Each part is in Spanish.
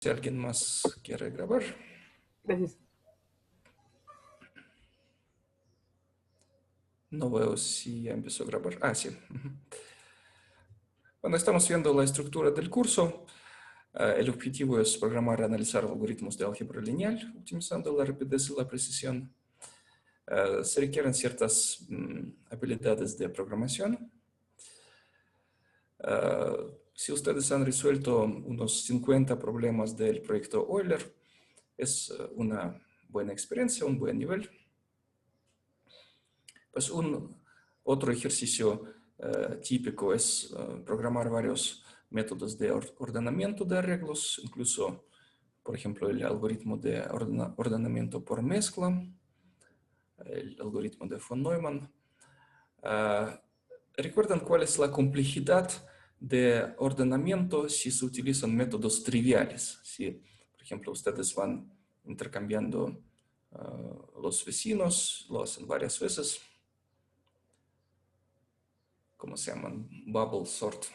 Si alguien más quiere grabar. Gracias. No veo si ya empezó a grabar. Ah, sí. Bueno, estamos viendo la estructura del curso. El objetivo es programar y analizar algoritmos de álgebra lineal, optimizando la rapidez y la precisión. Se requieren ciertas habilidades de programación. Si ustedes han resuelto unos 50 problemas del proyecto Euler, es una buena experiencia, un buen nivel. Pues otro ejercicio típico es programar varios métodos de ordenamiento de arreglos, incluso, por ejemplo, el algoritmo de ordenamiento por mezcla, el algoritmo de von Neumann. ¿Recuerdan cuál es la complejidad de ordenamiento si se utilizan métodos triviales? Si, por ejemplo, ustedes van intercambiando los vecinos, lo hacen varias veces. ¿Cómo se llaman? Bubble sort.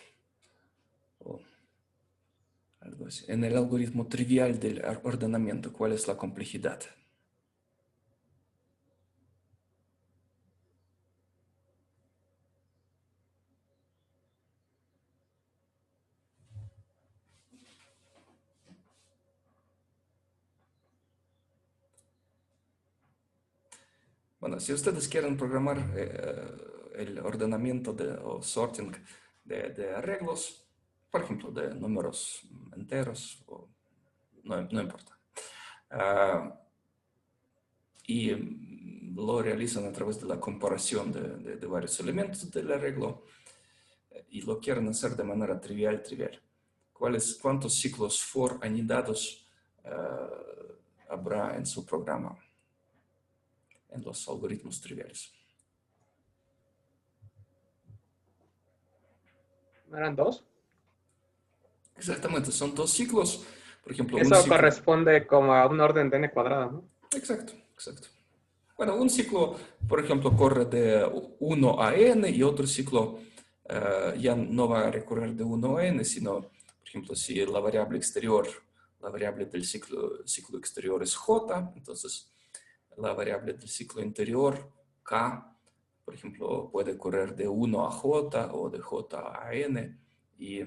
O algo así. En el algoritmo trivial del ordenamiento, ¿cuál es la complejidad? Bueno, si ustedes quieren programar el ordenamiento o sorting de arreglos, por ejemplo, de números enteros, no importa. Y lo realizan a través de la comparación de varios elementos del arreglo y lo quieren hacer de manera trivial. ¿Cuántos ciclos for anidados habrá en su programa, en los algoritmos triviales? ¿No eran dos? Exactamente, son dos ciclos. Por ejemplo, un Eso ciclo... corresponde como a un orden de n cuadrado, ¿no? Exacto. Bueno, un ciclo, por ejemplo, corre de 1 a n y otro ciclo ya no va a recorrer de 1 a n, sino, por ejemplo, si la variable exterior, la variable del ciclo exterior es j, entonces la variable del ciclo interior, k, por ejemplo, puede correr de 1 a j o de j a n, y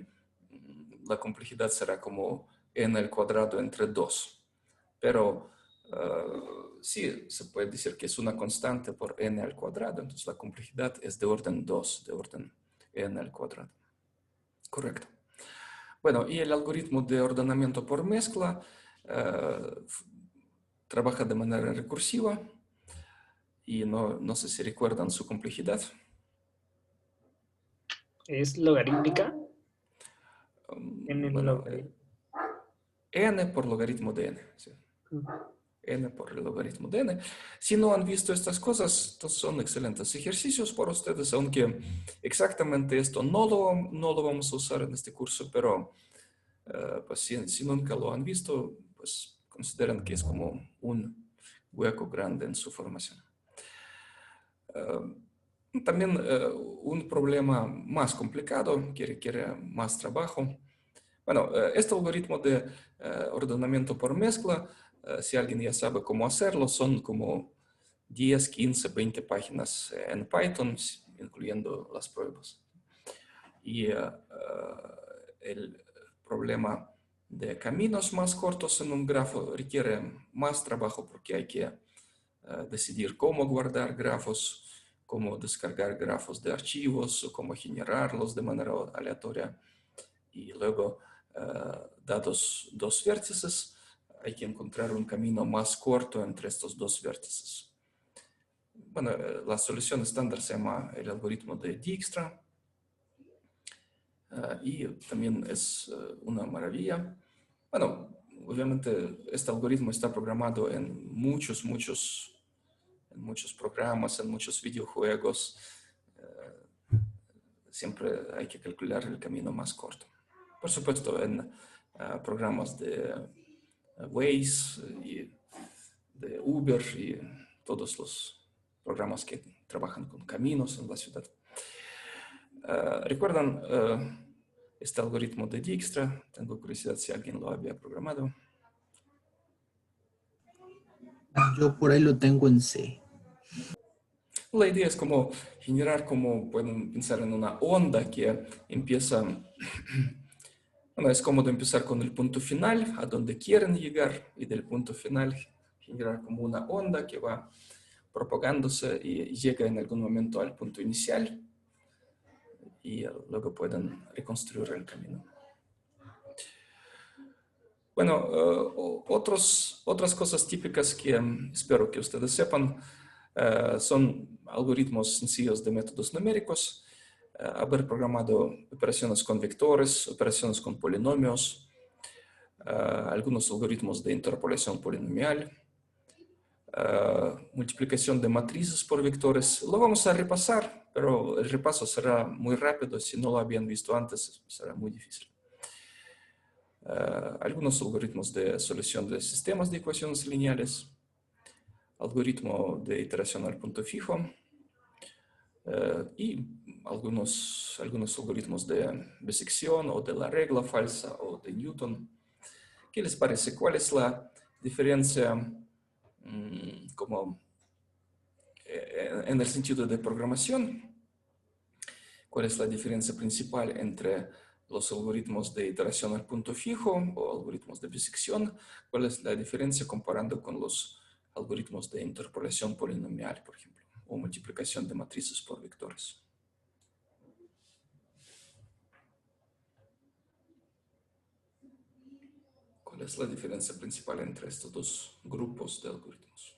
la complejidad será como n al cuadrado entre 2. Pero sí, se puede decir que es una constante por n al cuadrado, entonces la complejidad es de orden 2, de orden n al cuadrado. Correcto. Bueno, y el algoritmo de ordenamiento por mezcla trabaja de manera recursiva y no sé si recuerdan su complejidad. ¿Es logarítmica? Bueno, n por logaritmo de n. ¿Sí? N por el logaritmo de n. Si no han visto estas cosas, entonces son excelentes ejercicios para ustedes, aunque exactamente esto no lo vamos a usar en este curso, pero pues si nunca lo han visto, pues consideren que es como un hueco grande en su formación. También un problema más complicado que requiere más trabajo. Bueno, este algoritmo de ordenamiento por mezcla, si alguien ya sabe cómo hacerlo, son como 10, 15, 20 páginas en Python, incluyendo las pruebas. Y el problema de caminos más cortos en un grafo requiere más trabajo porque hay que decidir cómo guardar grafos, cómo descargar grafos de archivos, o cómo generarlos de manera aleatoria. Y luego, dados dos vértices, hay que encontrar un camino más corto entre estos dos vértices. Bueno, la solución estándar se llama el algoritmo de Dijkstra. Y también es una maravilla. Bueno, obviamente este algoritmo está programado en muchos programas, en muchos videojuegos. Siempre hay que calcular el camino más corto. Por supuesto, en programas de Waze y de Uber y todos los programas que trabajan con caminos en la ciudad. ¿Recuerdan este algoritmo de Dijkstra. Tengo curiosidad si alguien lo había programado. Yo por ahí lo tengo en C. La idea es como generar, como pueden pensar en una onda que empieza, bueno, es cómodo empezar con el punto final, a donde quieren llegar, y del punto final generar como una onda que va propagándose y llega en algún momento al punto inicial, y luego pueden reconstruir el camino. Bueno, otras cosas típicas que espero que ustedes sepan son algoritmos sencillos de métodos numéricos, haber programado operaciones con vectores, operaciones con polinomios, algunos algoritmos de interpolación polinomial, multiplicación de matrices por vectores. Lo vamos a repasar, pero el repaso será muy rápido. Si no lo habían visto antes, será muy difícil. Algunos algoritmos de solución de sistemas de ecuaciones lineales, algoritmo de iteración al punto fijo, y algunos algoritmos de bisección o de la regla falsa o de Newton. ¿Qué les parece? ¿Cuál es la diferencia como en el sentido de programación? ¿Cuál es la diferencia principal entre los algoritmos de iteración al punto fijo o algoritmos de bisección? ¿Cuál es la diferencia comparando con los algoritmos de interpolación polinomial, por ejemplo, o multiplicación de matrices por vectores? ¿Cuál es la diferencia principal entre estos dos grupos de algoritmos?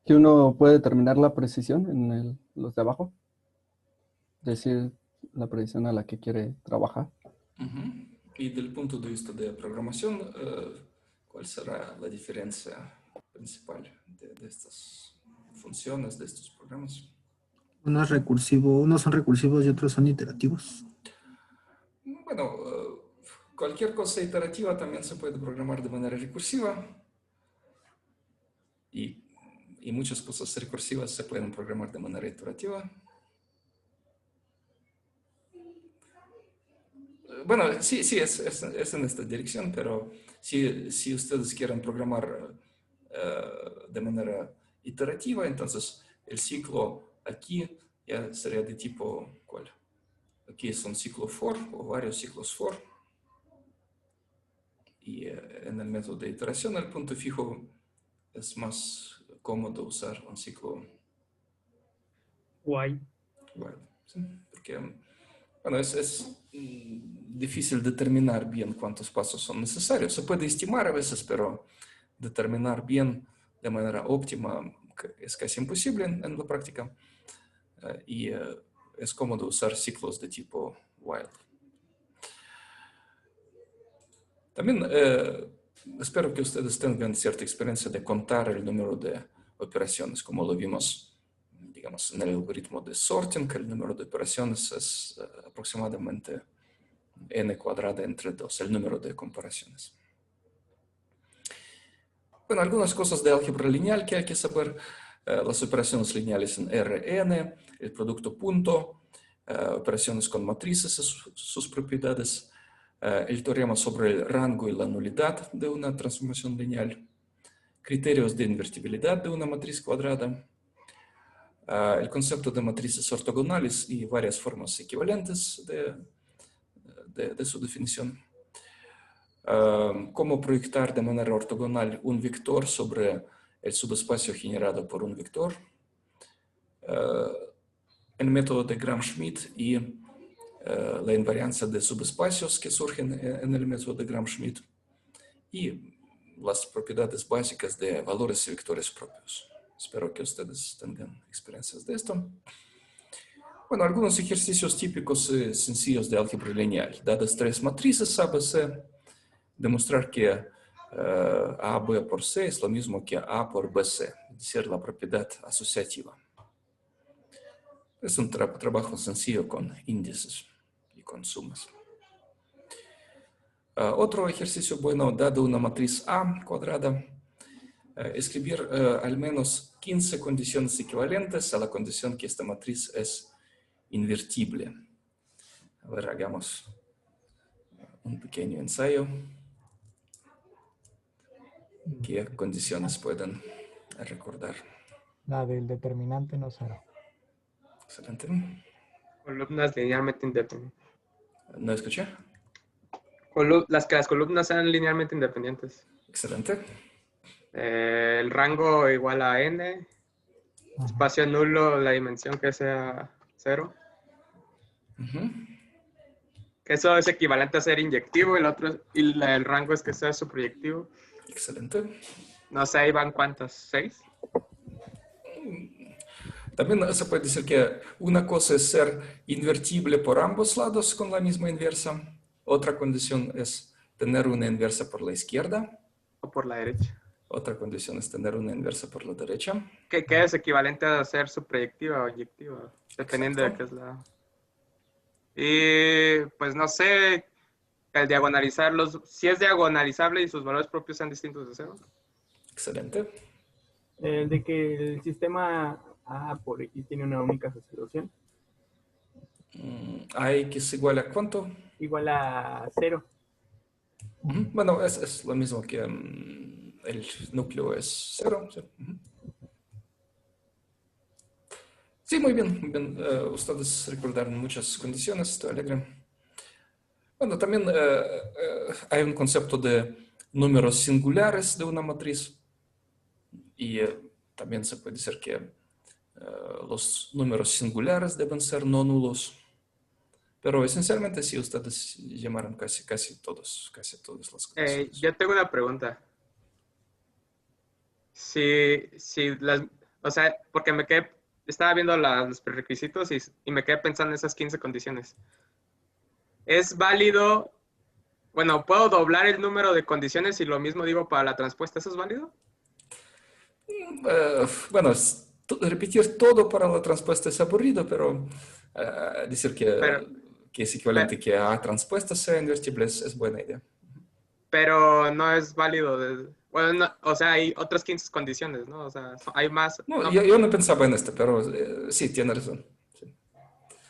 Que uno puede determinar la precisión en los de abajo, decir la precisión a la que quiere trabajar. Y del punto de vista de programación, ¿cuál será la diferencia principal de estas funciones, de estos programas? Unos son recursivos y otros son iterativos. Bueno, cualquier cosa iterativa también se puede programar de manera recursiva. Y muchas cosas recursivas se pueden programar de manera iterativa. Bueno, sí, es en esta dirección, pero si ustedes quieren programar de manera iterativa, entonces el ciclo aquí ya sería de tipo, ¿cuál? Aquí es un ciclo for o varios ciclos for. Y en el método de iteración, el punto fijo es más cómodo usar un ciclo While. ¿Sí? Porque, bueno, es difícil determinar bien cuántos pasos son necesarios. Se puede estimar a veces, pero determinar bien de manera óptima es casi imposible en la práctica. Y es cómodo usar ciclos de tipo while. También espero que ustedes tengan cierta experiencia de contar el número de operaciones, como lo vimos, digamos, en el algoritmo de sorting, que el número de operaciones es aproximadamente n cuadrada entre 2, el número de comparaciones. Bueno, algunas cosas de álgebra lineal que hay que saber. Las operaciones lineales en Rn, el producto punto, operaciones con matrices, sus propiedades, el teorema sobre el rango y la nulidad de una transformación lineal, criterios de invertibilidad de una matriz cuadrada, el concepto de matrices ortogonales y varias formas equivalentes de su definición, cómo proyectar de manera ortogonal un vector sobre el subespacio generado por un vector, el método de Gram-Schmidt y la invariancia de subespacios que surgen en el método de Gram-Schmidt y las propiedades básicas de valores y vectores propios. Espero que ustedes tengan experiencias de esto. Bueno, algunos ejercicios típicos sencillos de álgebra lineal. Dadas tres matrices A, B, C, demostrar que A, B por C es lo mismo que A por B, C, es decir, la propiedad asociativa. Es un trabajo sencillo con índices y con sumas. Otro ejercicio bueno, dado una matriz A cuadrada, escribir al menos 15 condiciones equivalentes a la condición que esta matriz es invertible. A ver, hagamos un pequeño ensayo. ¿Qué condiciones pueden recordar? La del determinante no cero. Excelente. Columnas linealmente independientes. ¿No escuché? Las columnas sean linealmente independientes. Excelente. El rango igual a n. Ajá. Espacio nulo, la dimensión que sea 0. Ujú. Que eso es equivalente a ser inyectivo el rango es que sea subproyectivo. Excelente. No sé, ahí van cuántas, 6. También se puede decir que una cosa es ser invertible por ambos lados con la misma inversa. Otra condición es tener una inversa por la izquierda. O por la derecha. Otra condición es tener una inversa por la derecha. Que es equivalente a ser subproyectiva o inyectiva, dependiendo de qué es la... Y pues no sé, el diagonalizar si es diagonalizable y sus valores propios sean distintos de 0. Excelente. El de que el sistema A por X tiene una única solución, ¿Hay que es igual a cuánto? igual a 0. Ujú. Bueno, es lo mismo que el núcleo es 0. Sí. Ujú. Sí, muy bien. Muy bien. Ustedes recordaron muchas condiciones, estoy alegre. Bueno, también hay un concepto de números singulares de una matriz y también se puede decir que los números singulares deben ser no nulos, pero esencialmente sí, ustedes llamaron casi todas las condiciones. Yo tengo una pregunta. O sea, porque estaba viendo los prerequisitos y me quedé pensando en esas 15 condiciones. ¿Es válido? Bueno, ¿puedo doblar el número de condiciones y lo mismo digo para la transpuesta? ¿Eso es válido? Bueno, repetir todo para la transpuesta es aburrido, pero decir que es equivalente que A transpuesta sea invertible es buena idea. Pero no es válido. Bueno, o sea, hay otras 15 condiciones, ¿no? O sea, hay más. No, No. yo no pensaba en esto, pero sí, tiene razón. Sí.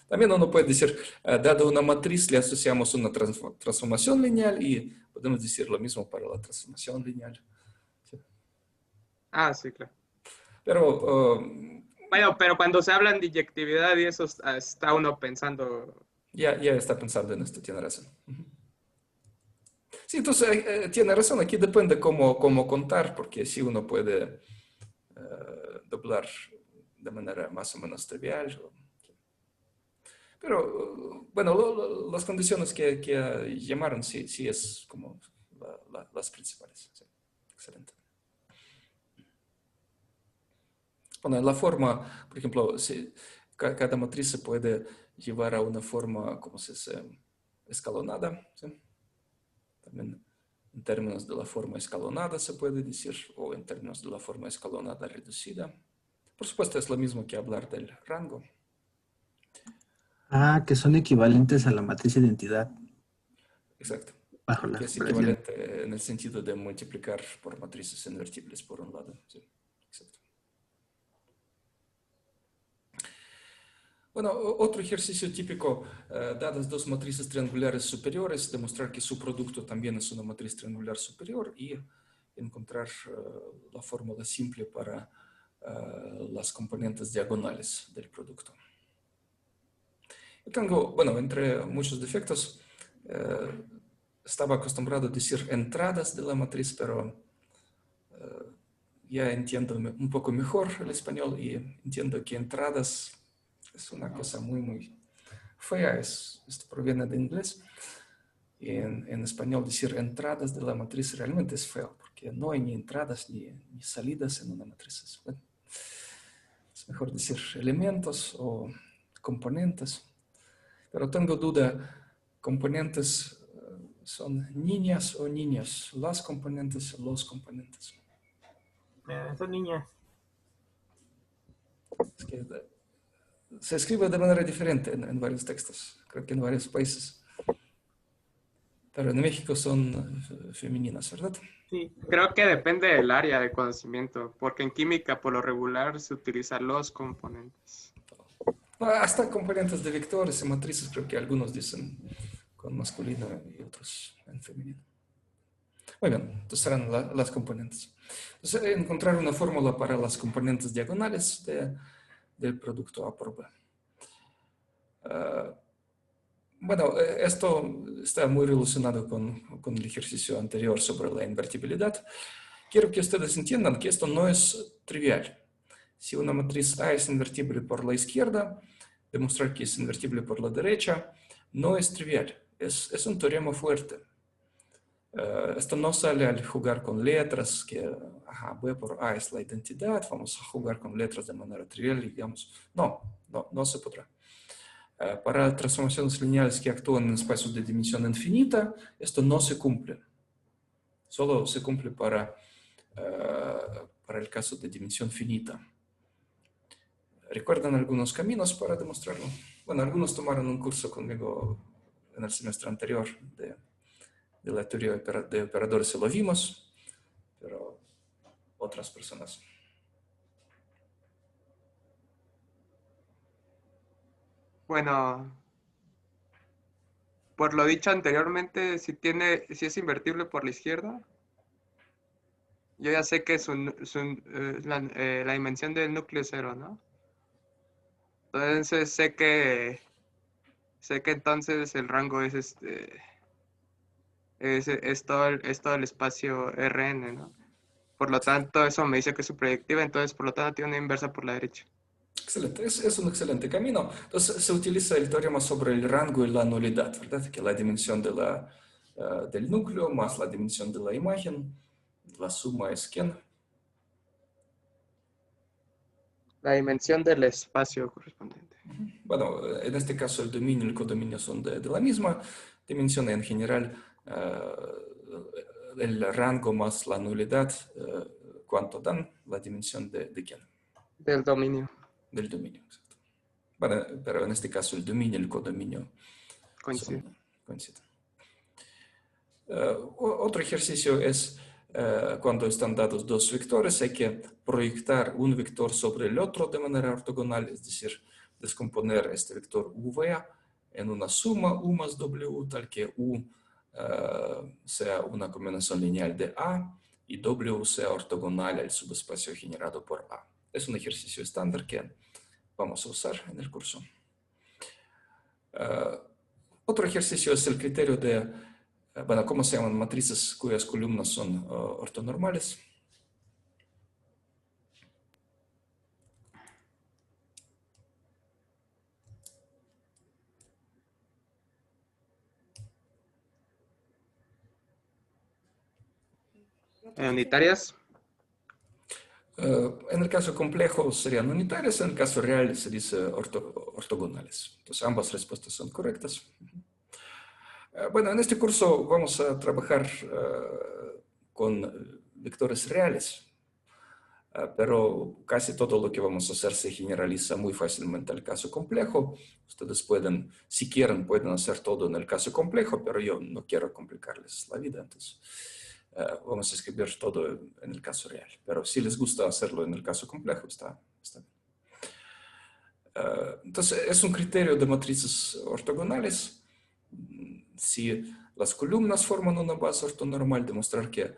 También uno puede decir, dado una matriz, le asociamos una transformación lineal y podemos decir lo mismo para la transformación lineal. Sí. Ah, sí, claro. Pero Bueno, pero cuando se hablan de inyectividad y eso, está uno pensando. ya está pensando en esto, tiene razón. Sí, entonces tiene razón, aquí depende cómo contar, porque si uno puede doblar de manera más o menos trivial. Pero bueno, las condiciones que llamaron sí es como las principales. Sí. Excelente. Bueno, en la forma, por ejemplo, cada matriz se puede llevar a una forma, ¿cómo se dice? Escalonada. ¿Sí? También en términos de la forma escalonada se puede decir, o en términos de la forma escalonada reducida. Por supuesto, es lo mismo que hablar del rango. Ah, que son equivalentes a la matriz de identidad. Exacto. Bajo la Que es expresión. equivalente en el sentido de multiplicar por matrices invertibles por un lado. Sí, exacto. Bueno, otro ejercicio típico, dadas dos matrices triangulares superiores, demostrar que su producto también es una matriz triangular superior y encontrar la fórmula simple para las componentes diagonales del producto. Yo tengo, bueno, entre muchos defectos, estaba acostumbrado a decir entradas de la matriz, pero ya entiendo un poco mejor el español y entiendo que entradas es una cosa muy fea, esto proviene de inglés. Y en español decir entradas de la matriz realmente es feo, porque no hay ni entradas ni salidas en una matriz. Bueno, es mejor decir elementos o componentes. Pero tengo duda, componentes son niñas o niños, las componentes o los componentes. Son niñas. Es que se escribe de manera diferente en varios textos, creo que en varios países. Pero en México son femeninas, ¿verdad? Sí, Creo que depende del área de conocimiento, porque en química por lo regular se utilizan los componentes. Hasta componentes de vectores y matrices, creo que algunos dicen con masculino y otros en femenino. Muy bien, entonces serán las componentes. Entonces, encontrar una fórmula para las componentes diagonales del producto A por B. Bueno, esto está muy relacionado con el ejercicio anterior sobre la invertibilidad. Quiero que ustedes entiendan que esto no es trivial. Si una matriz A es invertible por la izquierda, demostrar que es invertible por la derecha no es trivial. Es un teorema fuerte. Esto no sale al jugar con letras, que B por A es la identidad, vamos a jugar con letras de manera trivial y digamos, no se podrá. Para transformaciones lineales que actúan en espacios de dimensión infinita, esto no se cumple. Solo se cumple para el caso de dimensión finita. ¿Recuerdan algunos caminos para demostrarlo? Bueno, algunos tomaron un curso conmigo en el semestre anterior de la teoría de operadores y lo vimos, pero otras personas. Bueno, por lo dicho anteriormente, si es invertible por la izquierda, yo ya sé que la dimensión del núcleo es 0, ¿no? Entonces sé que entonces el rango es todo el espacio Rn, ¿no? Por lo tanto, eso me dice que es su proyectiva, entonces por lo tanto tiene una inversa por la derecha. Excelente, es un excelente camino. Entonces se utiliza el teorema sobre el rango y la nulidad, ¿verdad? Que la dimensión del núcleo más la dimensión de la imagen, la suma es ¿quién? La dimensión del espacio correspondiente. Bueno, en este caso el dominio y el codominio son de la misma dimensión. En general, el rango más la nulidad, ¿cuánto dan? La dimensión de ¿quién? Del dominio. Del dominio, exacto. Bueno, pero en este caso el dominio y el codominio Coinciden. coinciden. Otro ejercicio es cuando están dados dos vectores, hay que proyectar un vector sobre el otro de manera ortogonal, es decir, descomponer este vector UV en una suma U más W, tal que U sea una combinación lineal de A y W sea ortogonal al subespacio generado por A. Es un ejercicio estándar que vamos a usar en el curso. Otro ejercicio es el criterio de, bueno, ¿cómo se llaman matrices cuyas columnas son ortonormales? Unitarias. En el caso complejo serían unitarias, en el caso real se dice ortogonales. Entonces ambas respuestas son correctas. Bueno, en este curso vamos a trabajar con vectores reales, pero casi todo lo que vamos a hacer se generaliza muy fácilmente al caso complejo. Ustedes pueden, si quieren, pueden hacer todo en el caso complejo, pero yo no quiero complicarles la vida, entonces vamos a escribir todo en el caso real. Pero si les gusta hacerlo en el caso complejo, está bien. Entonces, es un criterio de matrices ortogonales. Si las columnas forman una base ortonormal, demostrar que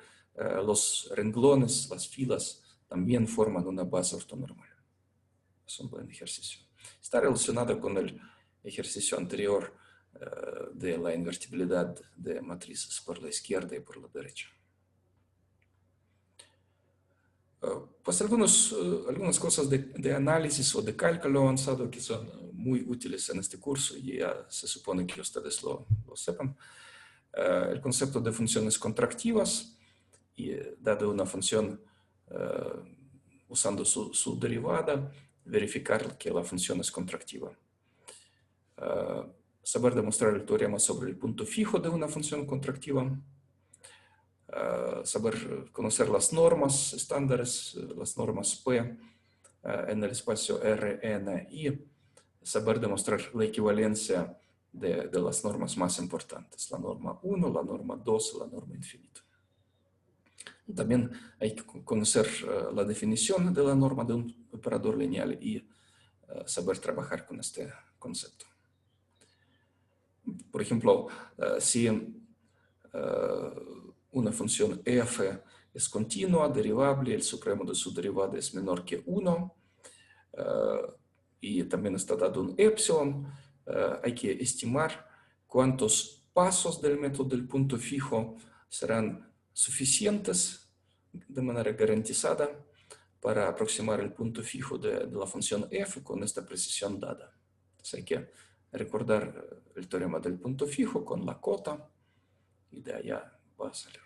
los renglones, las filas, también forman una base ortonormal. Es un buen ejercicio. Está relacionado con el ejercicio anterior de la invertibilidad de matrices por la izquierda y por la derecha. Pues algunas cosas de análisis o de cálculo avanzado que son muy útiles en este curso y ya se supone que ustedes lo sepan. El concepto de funciones contractivas y dado una función usando su derivada, verificar que la función es contractiva. Saber demostrar el teorema sobre el punto fijo de una función contractiva. Saber conocer las normas estándares, las normas P en el espacio Rn y saber demostrar la equivalencia de las normas más importantes, la norma 1, la norma 2, la norma infinito. También hay que conocer la definición de la norma de un operador lineal y saber trabajar con este concepto. Por ejemplo, si una función f es continua, derivable, el supremo de su derivada es menor que 1, y también está dado un epsilon, hay que estimar cuántos pasos del método del punto fijo serán suficientes de manera garantizada para aproximar el punto fijo de la función f con esta precisión dada. Entonces hay que recordar el teorema del punto fijo con la cota y de allá va a salir.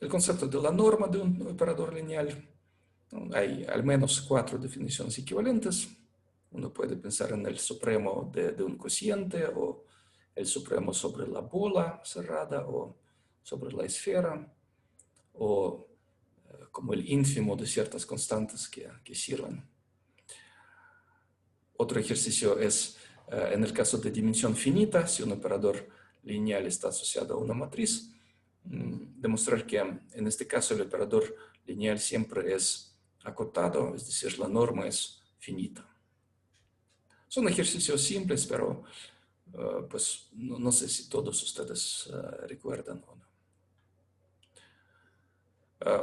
El concepto de la norma de un operador lineal, hay al menos 4 definiciones equivalentes. Uno puede pensar en el supremo de un cociente, o el supremo sobre la bola cerrada, o sobre la esfera, o como el ínfimo de ciertas constantes que sirven. Otro ejercicio es, en el caso de dimensión finita, si un operador lineal está asociado a una matriz, demostrar que en este caso el operador lineal siempre es acotado, es decir, la norma es finita. Son ejercicios simples, pero pues no sé si todos ustedes recuerdan o no.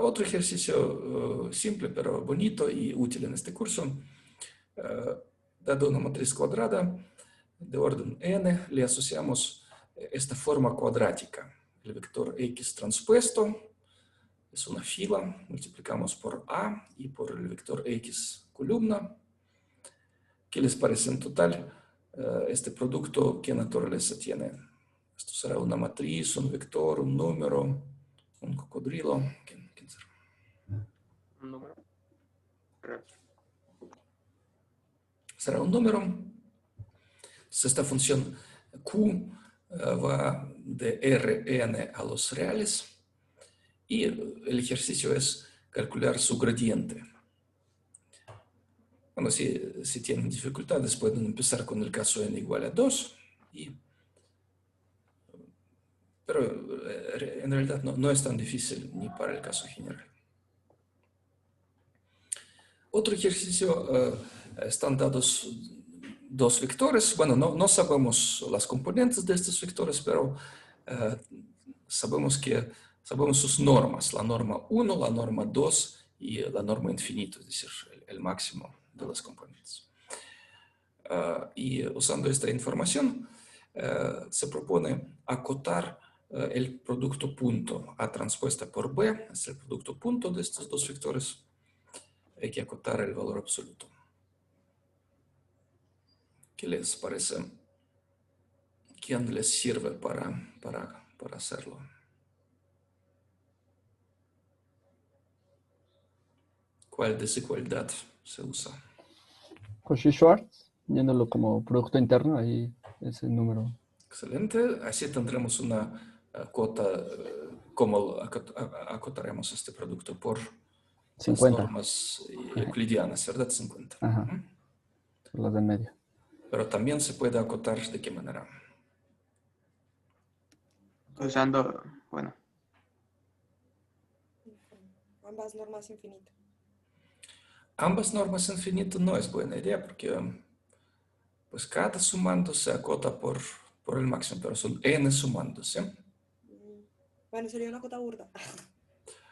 Otro ejercicio simple, pero bonito y útil en este curso. Dado una matriz cuadrada de orden n, le asociamos esta forma cuadrática. El vector x transpuesto es una fila, multiplicamos por a y por el vector x columna. ¿Qué les parece en total este producto? ¿Qué naturaleza tiene? Esto será una matriz, un vector, un número, un cocodrilo. ¿Quién será? Un número. Será un número. Entonces, esta función q va de Rn a los reales y el ejercicio es calcular su gradiente. Bueno, si tienen dificultades pueden empezar con el caso n igual a 2, pero en realidad no es tan difícil ni para el caso general. Otro ejercicio, están dados 2 vectores. Bueno, no sabemos las componentes de estos vectores, pero sabemos sus normas, la norma 1, la norma 2 y la norma infinito, es decir, el máximo de las componentes. Y usando esta información, se propone acotar el producto punto A transpuesta por B, es el producto punto de estos 2 vectores. Hay que acotar el valor absoluto. ¿Qué les parece? ¿Quién les sirve para hacerlo? ¿Cuál desigualdad se usa? Cauchy-Schwarz, viéndolo como producto interno, ahí es el número. Excelente. Así tendremos una cuota. ¿Cómo acotaremos este producto? Por 50. las normas euclidianas, ¿verdad? 50. Ajá. Las de en medio. Pero también se puede acotar ¿de qué manera? Usando, bueno. Ambas normas infinito. Ambas normas infinito no es buena idea porque pues cada sumando se acota por el máximo, pero son n sumándose. Bueno, sería una cota burda.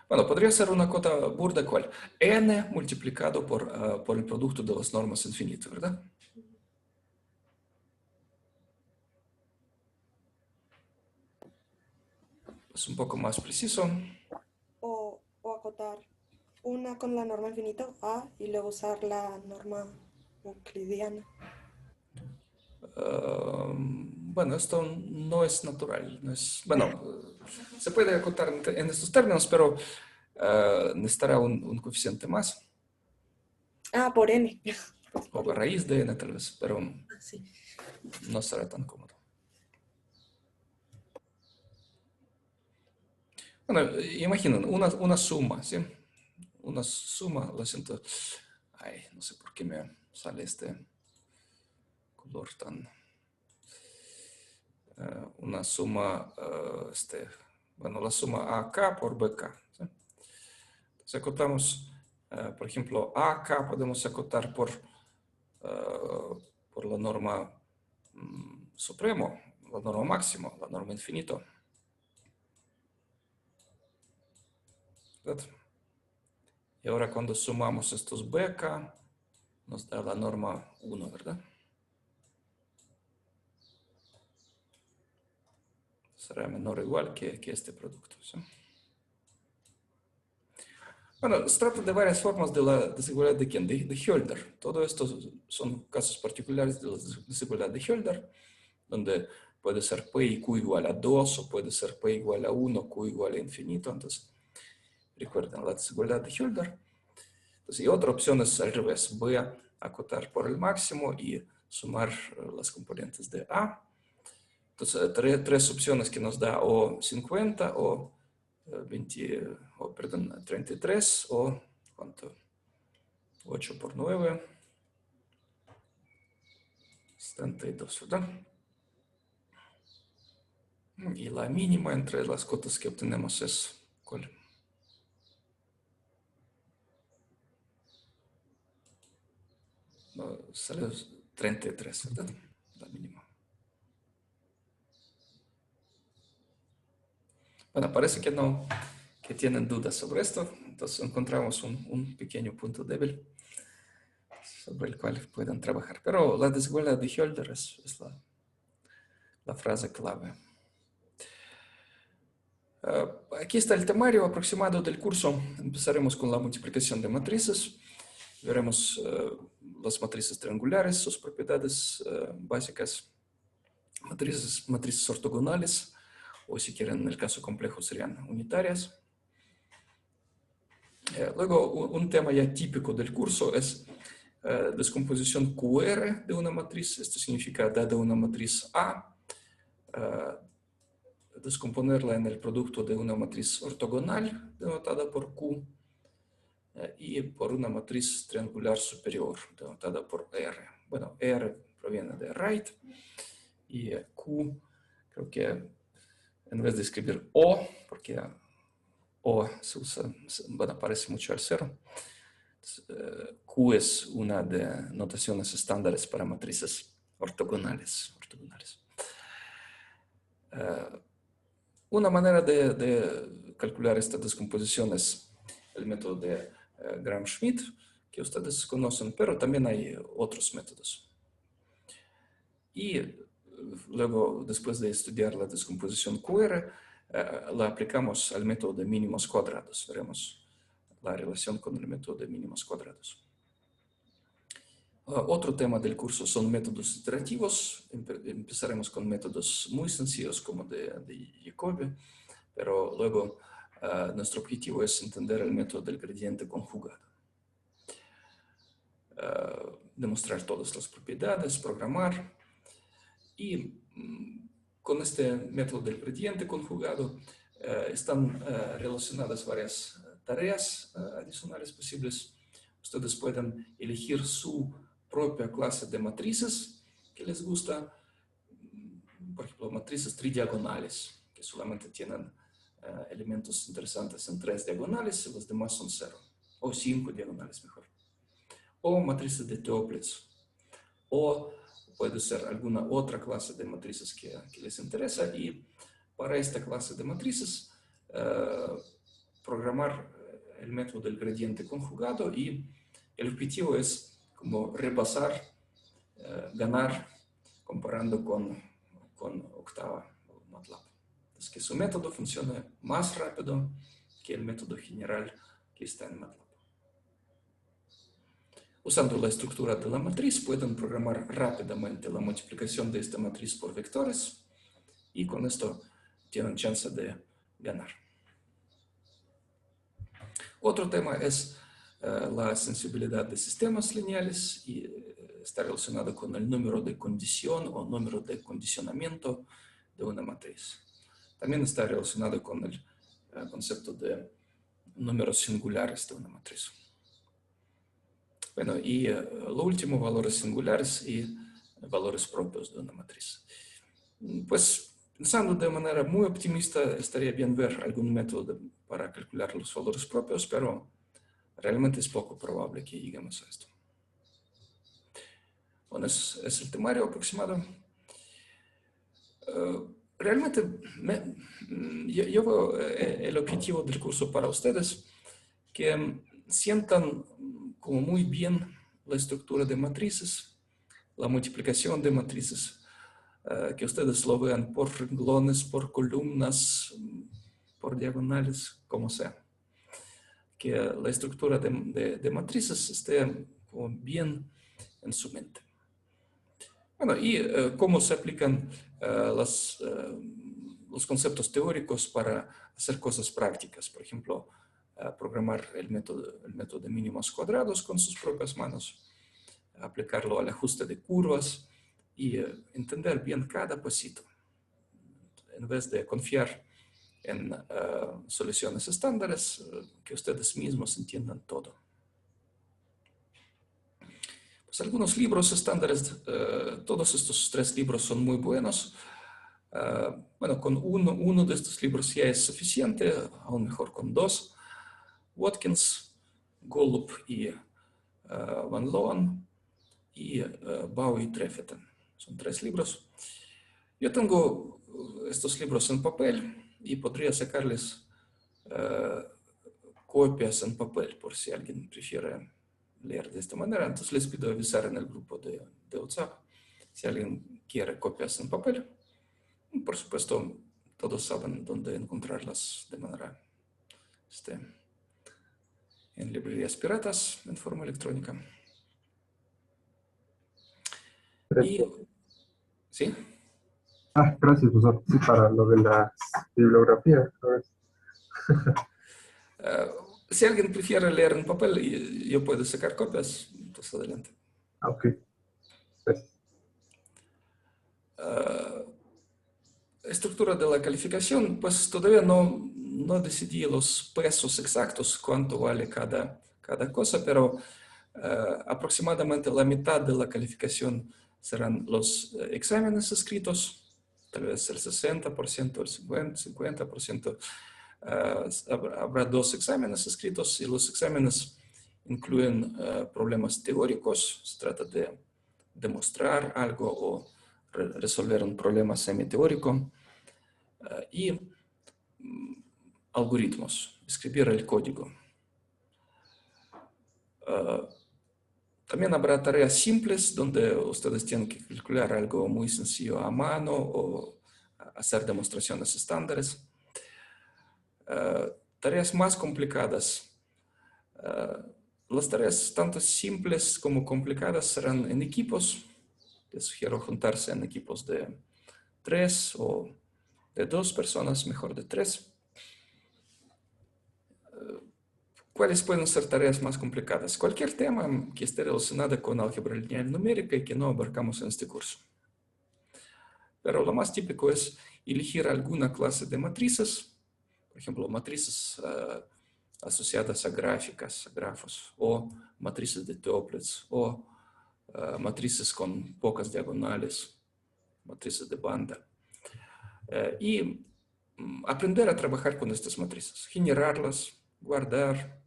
Bueno, podría ser una cota burda, ¿cuál? N multiplicado por el producto de las normas infinito, ¿verdad? Es un poco más preciso. O acotar una con la norma infinito, A, y luego usar la norma euclidiana. Bueno, esto no es natural. No es, bueno, se puede acotar en estos términos, pero necesitará un coeficiente más. Ah, por n. O a raíz de n tal vez, pero Sí. no será tan cómodo. Bueno, imaginen una suma, ¿sí? Una suma, lo siento. Ay, no sé por qué me sale este color tan... una suma, bueno, la suma AK por BK. ¿Sí? Entonces acotamos, por ejemplo, AK podemos acotar por la norma supremo, la norma máximo, la norma infinito. ¿Verdad? Y ahora cuando sumamos estos BK, nos da la norma 1, ¿verdad? Será menor o igual que este producto. ¿Sí? Bueno, se trata de varias formas de la desigualdad de ¿quién? De Hölder. Todo esto son casos particulares de la desigualdad de Hölder, donde puede ser P y Q igual a 2, o puede ser P igual a 1, Q igual a infinito. Entonces, recuerden la desigualdad de Hölder. Entonces, y otra opción es al revés. Voy a acotar por el máximo y sumar las componentes de A. Entonces, tres opciones que nos da o 50 o 33 o ¿cuánto? 8 por 9, 72, ¿verdad? Y la mínima entre las cotas que obtenemos es ¿cuál? No, sale 33, ¿verdad? La mínima. Bueno, parece que no, que tienen dudas sobre esto, entonces encontramos un pequeño punto débil sobre el cual pueden trabajar. Pero la desigualdad de Hölder es la frase clave. Aquí está el temario aproximado del curso. Empezaremos con la multiplicación de matrices. Veremos las matrices triangulares, sus propiedades básicas, matrices ortogonales, o si quieren, en el caso complejo, serían unitarias. Luego, un tema ya típico del curso es descomposición QR de una matriz. Esto significa, dada una matriz A, descomponerla en el producto de una matriz ortogonal, denotada por Q, y por una matriz triangular superior, denotada por R. Bueno, R proviene de right, y Q, creo que en vez de escribir O, porque O se usa, bueno, parece mucho al cero, Q es una de notaciones estándares para matrices ortogonales. Una manera de calcular esta descomposición es el método de Gram-Schmidt, que ustedes conocen, pero también hay otros métodos. Y luego, después de estudiar la descomposición QR, la aplicamos al método de mínimos cuadrados. Veremos la relación con el método de mínimos cuadrados. Otro tema del curso son métodos iterativos. Empezaremos con métodos muy sencillos como de Jacobi, pero luego nuestro objetivo es entender el método del gradiente conjugado. Demostrar todas las propiedades, programar. Y con este método del gradiente conjugado están relacionadas varias tareas adicionales posibles. Ustedes pueden elegir su propia clase de matrices que les gusta. Por ejemplo, matrices tridiagonales, que solamente tienen elementos interesantes en 3 diagonales y los demás son 0. O 5 diagonales mejor. O matrices de Toeplitz. O puede ser alguna otra clase de matrices que les interesa. Y para esta clase de matrices, programar el método del gradiente conjugado, y el objetivo es como repasar, ganar, comparando con Octava o MATLAB. Es que su método funcione más rápido que el método general que está en MATLAB. Usando la estructura de la matriz, pueden programar rápidamente la multiplicación de esta matriz por vectores, y con esto tienen chance de ganar. Otro tema es la sensibilidad de sistemas lineales, y está relacionado con el número de condición o número de condicionamiento de una matriz. También está relacionado con el concepto de números singulares de una matriz. Bueno, y lo último, valores singulares y valores propios de una matriz. Pues, pensando de manera muy optimista, estaría bien ver algún método para calcular los valores propios, pero realmente es poco probable que lleguemos a esto. Bueno, es el temario aproximado. Realmente yo veo el objetivo del curso para ustedes, que sientan como muy bien la estructura de matrices, la multiplicación de matrices, que ustedes lo vean por renglones, por columnas, por diagonales, como sea. Que la estructura de matrices esté como bien en su mente. Bueno, y cómo se aplican los conceptos teóricos para hacer cosas prácticas. Por ejemplo, programar el método de mínimos cuadrados con sus propias manos, aplicarlo al ajuste de curvas y entender bien cada pasito. En vez de confiar en soluciones estándares, que ustedes mismos entiendan todo. Pues algunos libros estándares, todos estos 3 libros son muy buenos. Bueno, con uno de estos libros ya es suficiente, aún mejor con 2. Watkins, Golub y Van Loan, y Bau y Trefethen. Son 3 libros. Yo tengo estos libros en papel y podría sacarles copias en papel por si alguien prefiere leer de esta manera. Entonces les pido avisar en el grupo de WhatsApp si alguien quiere copias en papel. Por supuesto, todos saben dónde encontrarlas de manera en librerías piratas, en forma electrónica. Y, ¿sí? Gracias, profesor. Sí, para lo de la bibliografía. Si alguien prefiere leer en papel y yo puedo sacar copias, entonces adelante. Ok. Gracias. Estructura de la calificación, pues todavía no decidí los pesos exactos, cuánto vale cada cosa, pero aproximadamente la mitad de la calificación serán los exámenes escritos, tal vez el 60%, el 50%. Habrá 2 exámenes escritos y los exámenes incluyen problemas teóricos. Se trata de demostrar algo o resolver un problema semiteórico y algoritmos, escribir el código. También habrá tareas simples donde ustedes tienen que calcular algo muy sencillo a mano o hacer demostraciones estándares. Tareas más complicadas. Las tareas tanto simples como complicadas serán en equipos. Les sugiero juntarse en equipos de 3 o de 2 personas, mejor de 3. ¿Cuáles pueden ser tareas más complicadas? Cualquier tema que esté relacionado con álgebra lineal numérica y que no abarcamos en este curso. Pero lo más típico es elegir alguna clase de matrices, por ejemplo, matrices asociadas a gráficas, a grafos, o matrices de Toeplitz, o matrices con pocas diagonales, matrices de banda. Y aprender a trabajar con estas matrices, generarlas, guardar,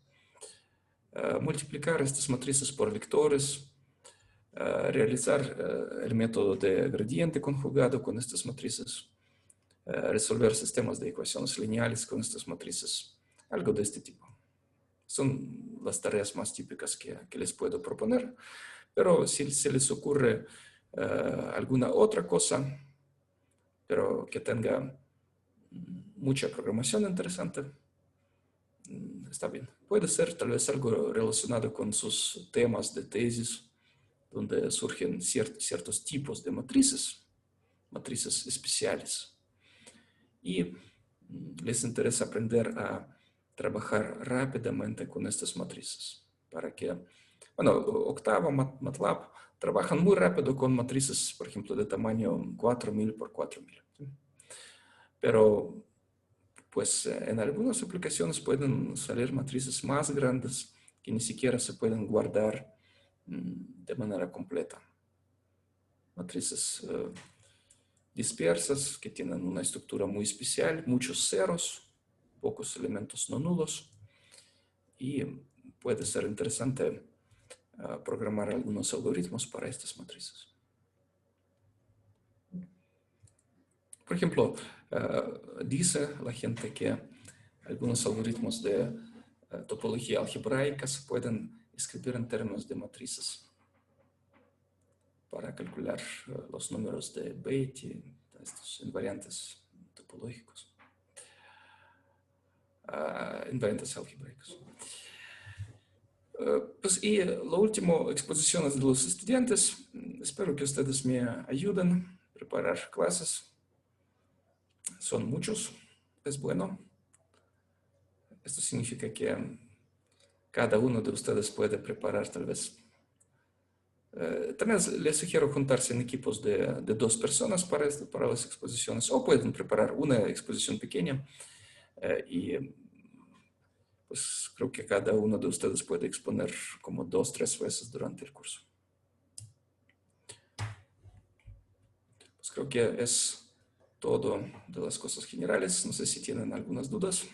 multiplicar estas matrices por vectores, realizar el método de gradiente conjugado con estas matrices, resolver sistemas de ecuaciones lineales con estas matrices, algo de este tipo. Son las tareas más típicas que les puedo proponer, pero si se les ocurre alguna otra cosa, pero que tenga mucha programación interesante, está bien. Puede ser tal vez algo relacionado con sus temas de tesis, donde surgen ciertos tipos de matrices especiales. Y les interesa aprender a trabajar rápidamente con estas matrices. Para que, bueno, Octava, MATLAB, trabajan muy rápido con matrices, por ejemplo, de tamaño 4000 por 4000. ¿Sí? Pero, pues, en algunas aplicaciones pueden salir matrices más grandes que ni siquiera se pueden guardar de manera completa. Matrices dispersas que tienen una estructura muy especial, muchos ceros, pocos elementos no nulos, y puede ser interesante programar algunos algoritmos para estas matrices. Por ejemplo, dice la gente que algunos algoritmos de topología algebraica se pueden escribir en términos de matrices para calcular los números de Beatty, estos invariantes topológicos, invariantes algebraicos. Pues y lo último, exposiciones de los estudiantes. Espero que ustedes me ayuden a preparar clases. Son muchos, es bueno. Esto significa que cada uno de ustedes puede preparar tal vez. También les sugiero juntarse en equipos de 2 personas para las exposiciones, o pueden preparar una exposición pequeña y pues creo que cada uno de ustedes puede exponer como 2 o 3 veces durante el curso. Pues creo que es todo de las cosas generales. No sé si tienen algunas dudas.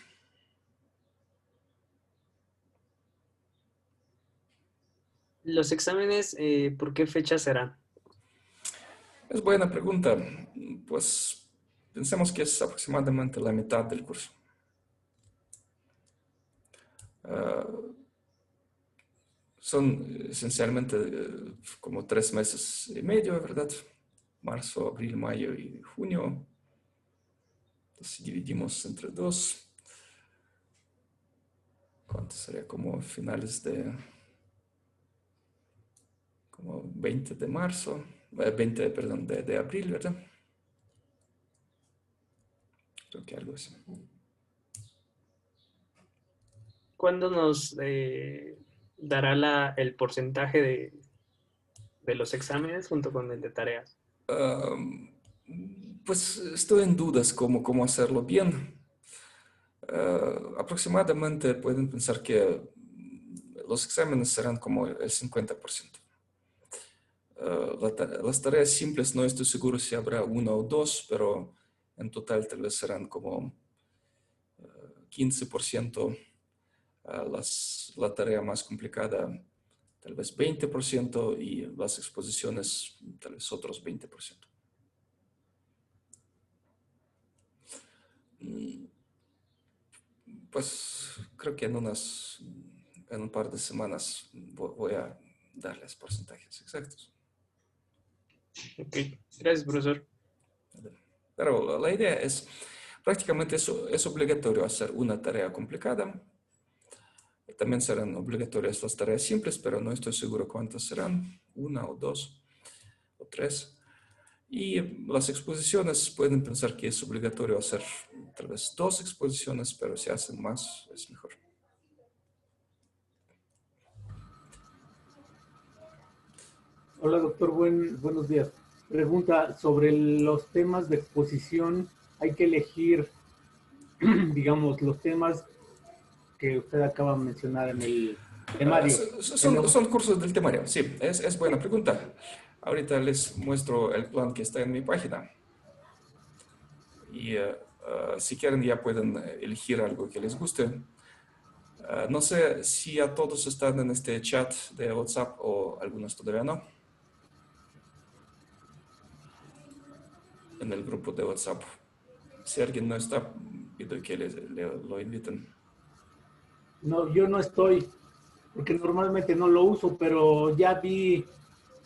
Los exámenes, ¿por qué fecha serán? Es buena pregunta. Pues pensemos que es aproximadamente la mitad del curso. Son esencialmente como 3 meses y medio, ¿verdad? Marzo, abril, mayo y junio. Entonces dividimos entre 2. ¿Cuánto sería? Como finales de... como 20 de marzo, 20, perdón, de abril, ¿verdad? Creo que algo así. ¿Cuándo nos dará el porcentaje de los exámenes junto con el de tareas? Pues estoy en dudas cómo hacerlo bien. Aproximadamente pueden pensar que los exámenes serán como el 50%. Las tareas simples no estoy seguro si habrá 1 o 2, pero en total tal vez serán como 15%. La tarea más complicada tal vez 20% y las exposiciones tal vez otros 20%. Pues creo que en un par de semanas voy a darles porcentajes exactos. Ok, gracias, profesor. Pero la idea es, prácticamente es obligatorio hacer una tarea complicada. También serán obligatorias las tareas simples, pero no estoy seguro cuántas serán, 1 o 2 o 3. Y las exposiciones pueden pensar que es obligatorio hacer tal vez 2 exposiciones, pero si hacen más es mejor. Hola, doctor, buenos días. Pregunta sobre los temas de exposición. Hay que elegir, digamos, los temas que usted acaba de mencionar en el temario. Son cursos del temario, sí, es buena pregunta. Ahorita les muestro el plan que está en mi página. Y si quieren ya pueden elegir algo que les guste. No sé si a todos están en este chat de WhatsApp o algunos todavía no. En el grupo de WhatsApp. Si alguien no está, pido que lo inviten. No, yo no estoy, porque normalmente no lo uso, pero ya vi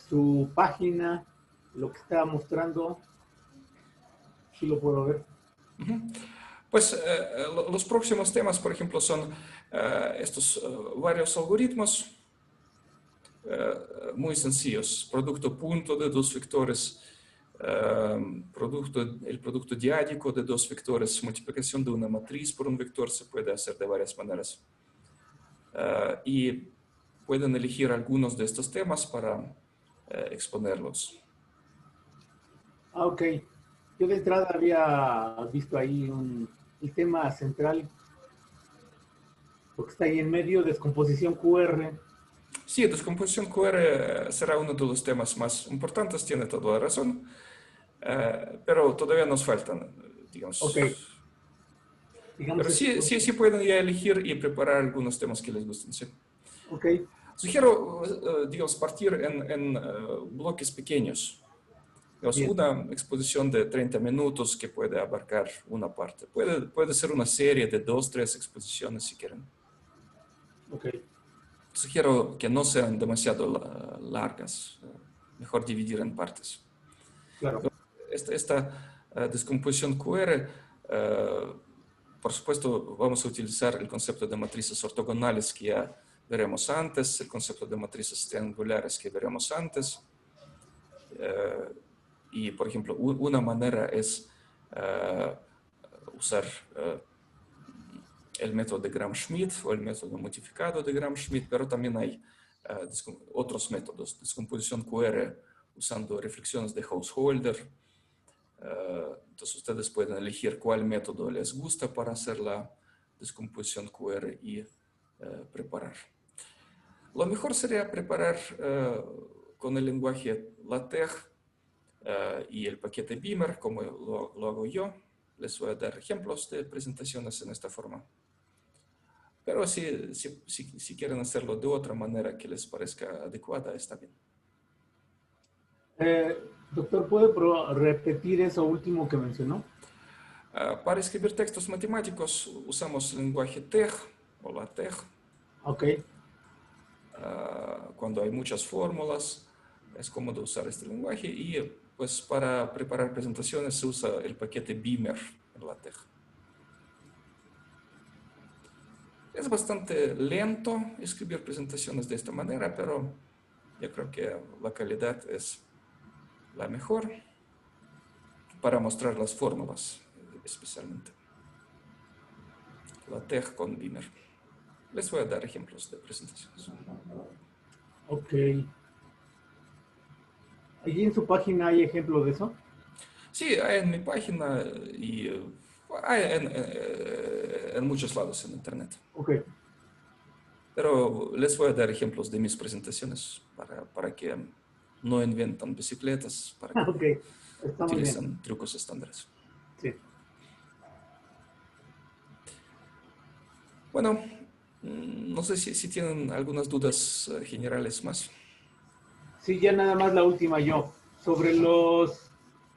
su página, lo que estaba mostrando. Sí lo puedo ver. Pues los próximos temas, por ejemplo, son estos varios algoritmos muy sencillos. Producto punto de 2 vectores, el producto diádico de 2 vectores, multiplicación de una matriz por un vector se puede hacer de varias maneras. Y pueden elegir algunos de estos temas para exponerlos. Ok. Yo de entrada había visto ahí el tema central, porque está ahí en medio, descomposición QR. Sí, descomposición QR será uno de los temas más importantes, tiene toda la razón, pero todavía nos faltan, digamos. Ok. Digamos, Pero sí pueden ya elegir y preparar algunos temas que les gusten, sí. ok. Sugiero, digamos, partir en bloques pequeños. Digamos, Bien. una exposición de 30 minutos que puede abarcar una parte. Puede ser una serie de 2, 3 exposiciones si quieren. Ok. Sugiero que no sean demasiado largas. Mejor dividir en partes. Claro. Esta descomposición QR, por supuesto, vamos a utilizar el concepto de matrices ortogonales que ya veremos antes, el concepto de matrices triangulares que veremos antes. Y, por ejemplo, una manera es usar el método de Gram-Schmidt o el método modificado de Gram-Schmidt, pero también hay otros métodos, descomposición QR usando reflexiones de Householder. Entonces ustedes pueden elegir cuál método les gusta para hacer la descomposición QR y preparar. Lo mejor sería preparar con el lenguaje LaTeX y el paquete Beamer, como lo hago yo. Les voy a dar ejemplos de presentaciones en esta forma. Pero si quieren hacerlo de otra manera que les parezca adecuada, está bien. Doctor, ¿puede repetir eso último que mencionó? Para escribir textos matemáticos usamos el lenguaje TeX o LaTeX. Ok. Cuando hay muchas fórmulas, es cómodo usar este lenguaje. Y pues para preparar presentaciones se usa el paquete Beamer en LaTeX. Es bastante lento escribir presentaciones de esta manera, pero yo creo que la calidad es la mejor para mostrar las fórmulas, especialmente. LaTeX con Beamer. Les voy a dar ejemplos de presentaciones. Ok. ¿Allí en su página hay ejemplos de eso? Sí, hay en mi página y hay en muchos lados en Internet. Ok. Pero les voy a dar ejemplos de mis presentaciones para que no inventan bicicletas, para que Ok. Está muy bien. utilicen trucos estándares. Sí. Bueno, no sé si tienen algunas dudas generales más. Sí, ya nada más la última yo. Sobre los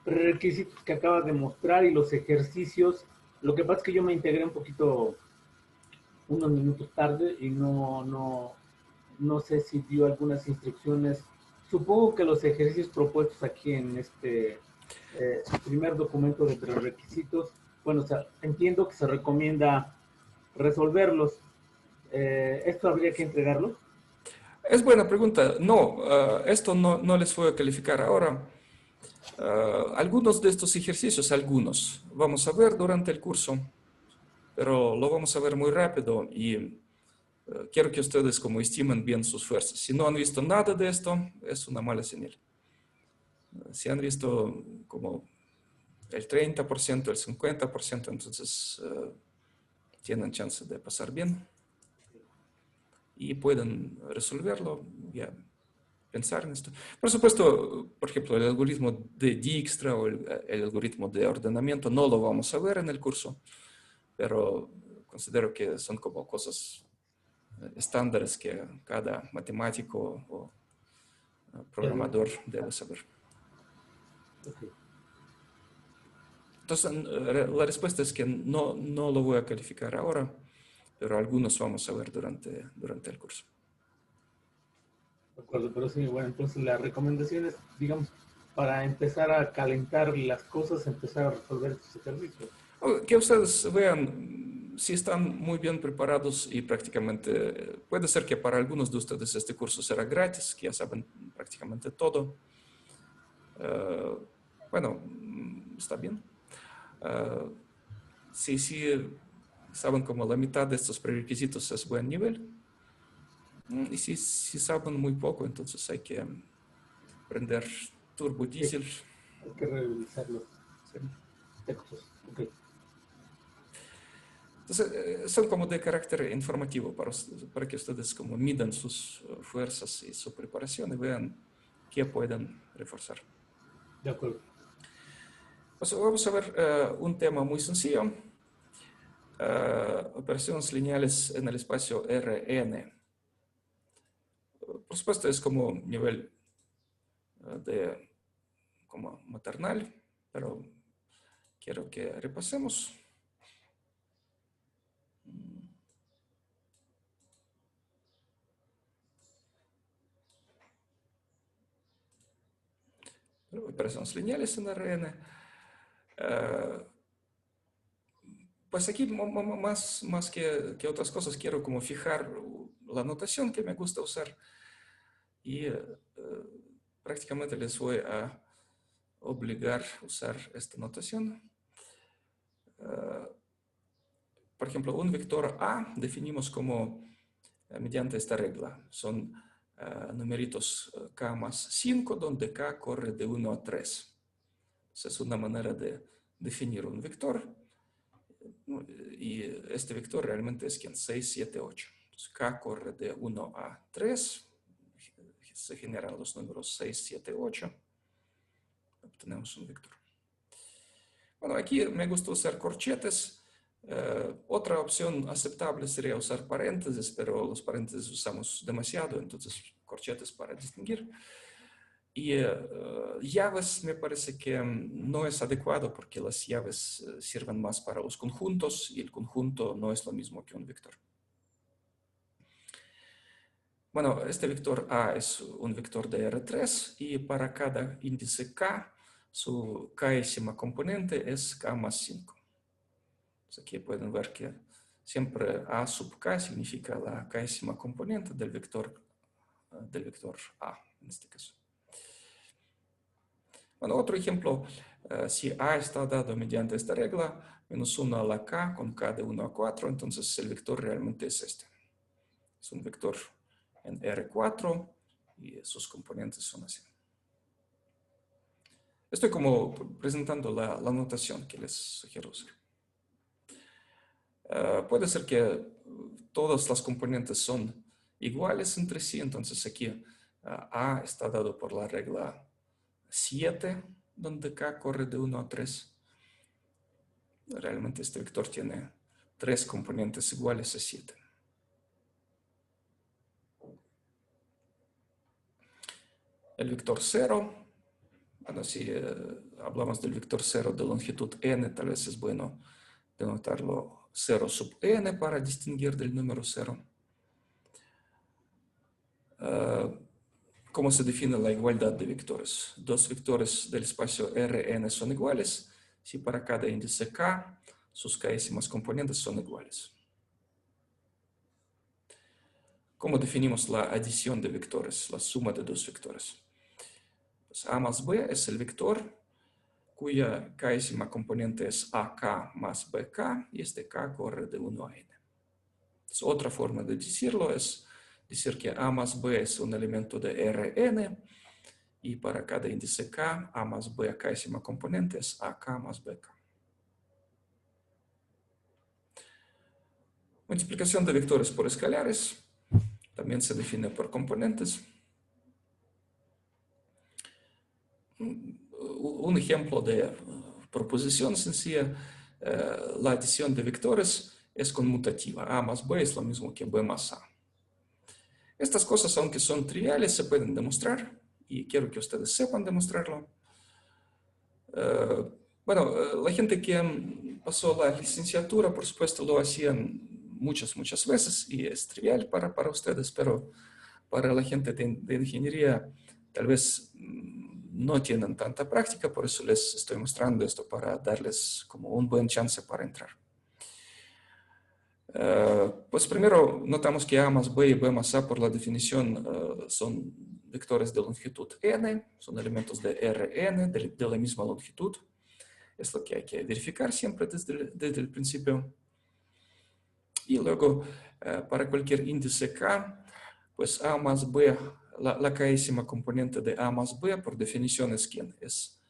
requisitos que acabas de mostrar y los ejercicios, lo que pasa es que yo me integré un poquito, unos minutos tarde y no sé si dio algunas instrucciones. Supongo que los ejercicios propuestos aquí en este primer documento de prerequisitos, bueno, o sea, entiendo que se recomienda resolverlos. ¿Esto habría que entregarlo? Es buena pregunta. No, esto no les voy a calificar ahora. Algunos de estos ejercicios, algunos, vamos a ver durante el curso, pero lo vamos a ver muy rápido y quiero que ustedes como estimen bien sus fuerzas. Si no han visto nada de esto, es una mala señal. Si han visto como el 30%, el 50%, entonces tienen chance de pasar bien y pueden resolverlo, ya pensar en esto. Por supuesto, por ejemplo, el algoritmo de Dijkstra o el algoritmo de ordenamiento no lo vamos a ver en el curso, pero considero que son como cosas estándares que cada matemático o programador debe saber. Okay. Entonces, la respuesta es que no lo voy a calificar ahora, pero algunos vamos a ver durante el curso. De acuerdo, pero sí, bueno, entonces la recomendación es, digamos, para empezar a calentar las cosas, empezar a resolver estos ejercicios. Que ustedes vean si están muy bien preparados y prácticamente puede ser que para algunos de ustedes este curso será gratis, que ya saben prácticamente todo. Bueno, está bien. Si saben como la mitad de estos prerequisitos es buen nivel. Y si saben muy poco, entonces hay que prender turbo diesel. Sí, hay que revisar los textos. Okay. Entonces, son como de carácter informativo para que ustedes como midan sus fuerzas y su preparación y vean qué pueden reforzar. De acuerdo. Pues vamos a ver un tema muy sencillo. Operaciones lineales en el espacio Rn. Por supuesto, es como nivel como maternal, pero quiero que repasemos. Operaciones lineales en Rn. Pues aquí más que otras cosas quiero como fijar la notación que me gusta usar y prácticamente les voy a obligar a usar esta notación. Por ejemplo, un vector A definimos como mediante esta regla. Son numeritos k más 5, donde k corre de 1 a 3. Entonces, es una manera de definir un vector. Y este vector realmente es 6, 7, 8. Entonces, k corre de 1 a 3. Se generan los números 6, 7, 8. Obtenemos un vector. Bueno, aquí me gusta usar corchetes. Otra opción aceptable sería usar paréntesis, pero los paréntesis usamos demasiado, entonces corchetes para distinguir. Y llaves me parece que no es adecuado porque las llaves sirven más para los conjuntos y el conjunto no es lo mismo que un vector. Bueno, este vector A es un vector de R3 y para cada índice K, su késima componente es K más 5. Pues aquí pueden ver que siempre A sub K significa la késima componente del vector A, en este caso. Bueno, otro ejemplo, si A está dado mediante esta regla, menos 1 a la K con K de 1 a 4, entonces el vector realmente es este. Es un vector en R4 y sus componentes son así. Estoy como presentando la notación que les sugiero usar. Puede ser que todas las componentes son iguales entre sí, entonces aquí A está dado por la regla 7, donde K corre de 1 a 3. Realmente este vector tiene 3 componentes iguales a 7. El vector 0, bueno, si hablamos del vector 0 de longitud n, tal vez es bueno denotarlo 0 sub n para distinguir del número 0. ¿Cómo se define la igualdad de vectores? Dos vectores del espacio Rn son iguales si para cada índice k sus késimas componentes son iguales. ¿Cómo definimos la adición de vectores, la suma de dos vectores? Pues A más B es el vector cuya késima componente es AK más BK y este K corre de 1 a n. Entonces, otra forma de decirlo es decir que A más B es un elemento de Rn y para cada índice K, A más B késima componente es AK más BK. Multiplicación de vectores por escalares también se define por componentes. Un ejemplo de proposición sencilla, la adición de vectores es conmutativa. A más B es lo mismo que B más A. Estas cosas, aunque son triviales, se pueden demostrar y quiero que ustedes sepan demostrarlo. Bueno, la gente que pasó la licenciatura, por supuesto, lo hacían muchas veces y es trivial para ustedes, pero para la gente de ingeniería tal vez no tienen tanta práctica, por eso les estoy mostrando esto para darles como un buen chance para entrar. Pues primero notamos que A más B y B más A por la definición son vectores de longitud n, son elementos de Rn de la misma longitud. Es lo que hay que verificar siempre desde el principio. Y luego, para cualquier índice K, pues A más B, la késima componente de A más B, por definición es ¿quién? Es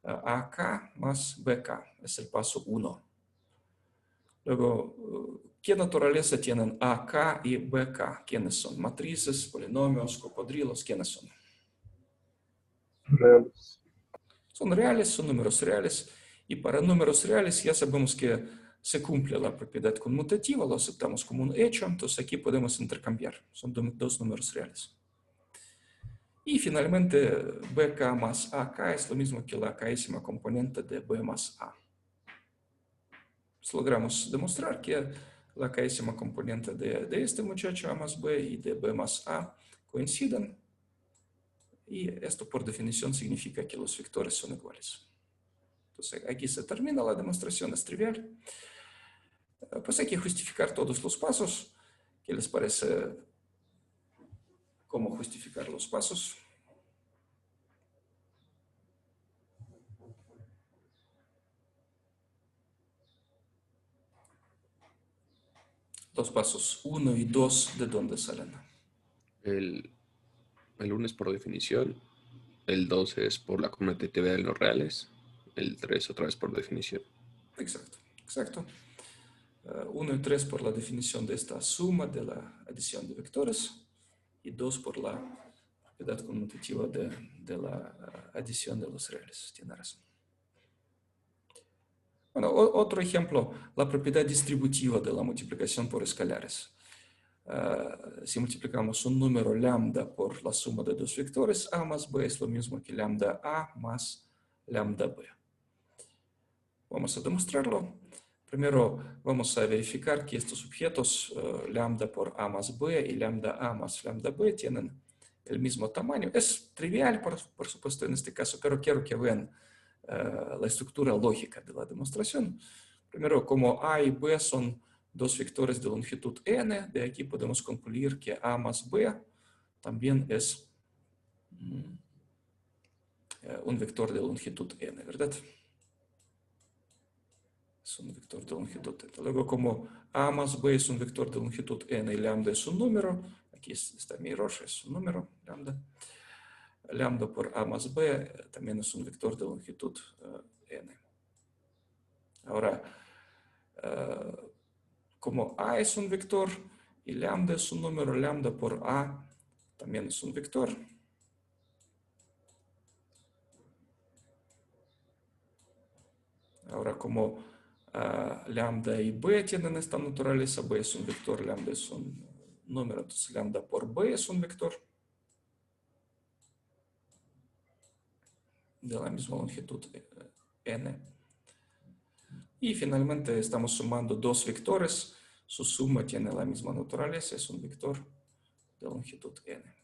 AK más BK, es el paso 1. Luego, ¿qué naturaleza tienen AK y BK? ¿Quiénes son? ¿Matrices, polinomios, cocodrilos? ¿Quiénes son? Reales. Son reales, son números reales. Y para números reales ya sabemos que se cumple la propiedad conmutativa, lo aceptamos como un hecho, entonces aquí podemos intercambiar. Son dos números reales. Y finalmente, BK más AK es lo mismo que la késima componente de B más A. Pues logramos demostrar que la késima componente de este muchacho A más B y de B más A coinciden. Y esto por definición significa que los vectores son iguales. Entonces aquí se termina la demostración, es trivial. Pues hay que justificar todos los pasos. ¿Qué les parece? ¿Cómo justificar los pasos? Los pasos 1 y 2, ¿de dónde salen? El 1 es por definición, el 2 es por la conmutatividad de los reales, el 3 otra vez por definición. Exacto, exacto. 1 y 3 por la definición de esta suma de la adición de vectores y 2 por la propiedad conmutativa de la adición de los reales. Tiene razón. Bueno, otro ejemplo, la propiedad distributiva de la multiplicación por escalares. Si multiplicamos un número lambda por la suma de dos vectores, A más B es lo mismo que lambda A más lambda B. Vamos a demostrarlo. Primero vamos a verificar que estos objetos, lambda por A más B y lambda A más lambda B, tienen el mismo tamaño. Es trivial, por supuesto, en este caso, pero quiero que vean la estructura lógica de la demostración. Primero, como A y B son dos vectores de longitud n, de aquí podemos concluir que A más B también es un vector de longitud n, ¿verdad? Es un vector de longitud n. Luego, como A más B es un vector de longitud n y lambda es un número, aquí está mi error, es un número, lambda. Lambda por A más B también es un vector de longitud n. Ahora, como A es un vector y lambda es un número, lambda por A también es un vector. Ahora, como lambda y B tienen esta naturaleza, B es un vector, lambda es un número, entonces lambda por B es un vector de la misma longitud n. Y finalmente estamos sumando dos vectores, su suma tiene la misma naturaleza, es un vector de longitud n.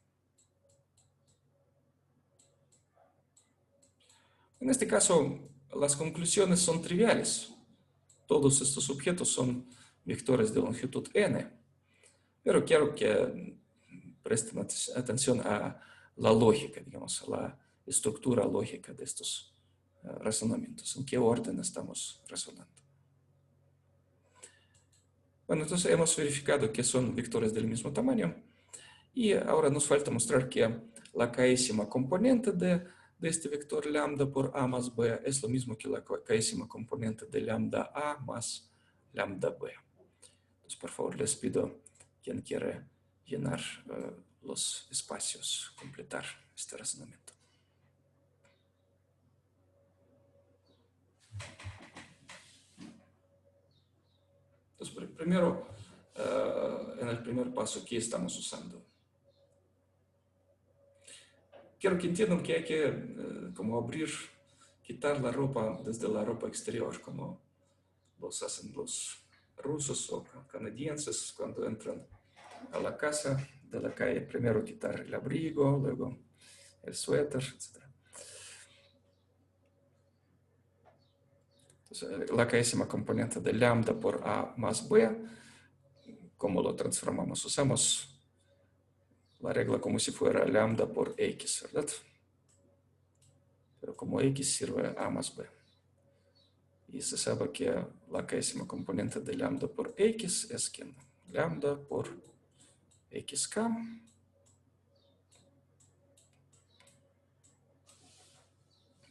En este caso, las conclusiones son triviales. Todos estos objetos son vectores de longitud n, pero quiero que presten atención a la lógica, digamos, a la estructura lógica de estos razonamientos, en qué orden estamos razonando. Bueno, entonces hemos verificado que son vectores del mismo tamaño y ahora nos falta mostrar que la késima componente de este vector lambda por A más B es lo mismo que la késima componente de lambda A más lambda B. Entonces, por favor, les pido quien quiere llenar los espacios, completar este razonamiento. Entonces, primero, en el primer paso, ¿qué estamos usando? Quiero que entiendan que hay que como abrir, quitar la ropa desde la ropa exterior, como los hacen los rusos o canadienses cuando entran a la casa de la calle. Primero quitar el abrigo, luego el suéter, etc. Entonces, la késima componente de lambda por A más B, ¿cómo lo transformamos? Usamos la regla como si fuera lambda por X, ¿verdad? Pero como X sirve A más B. Y se sabe que la késima componente de lambda por X es que lambda por XK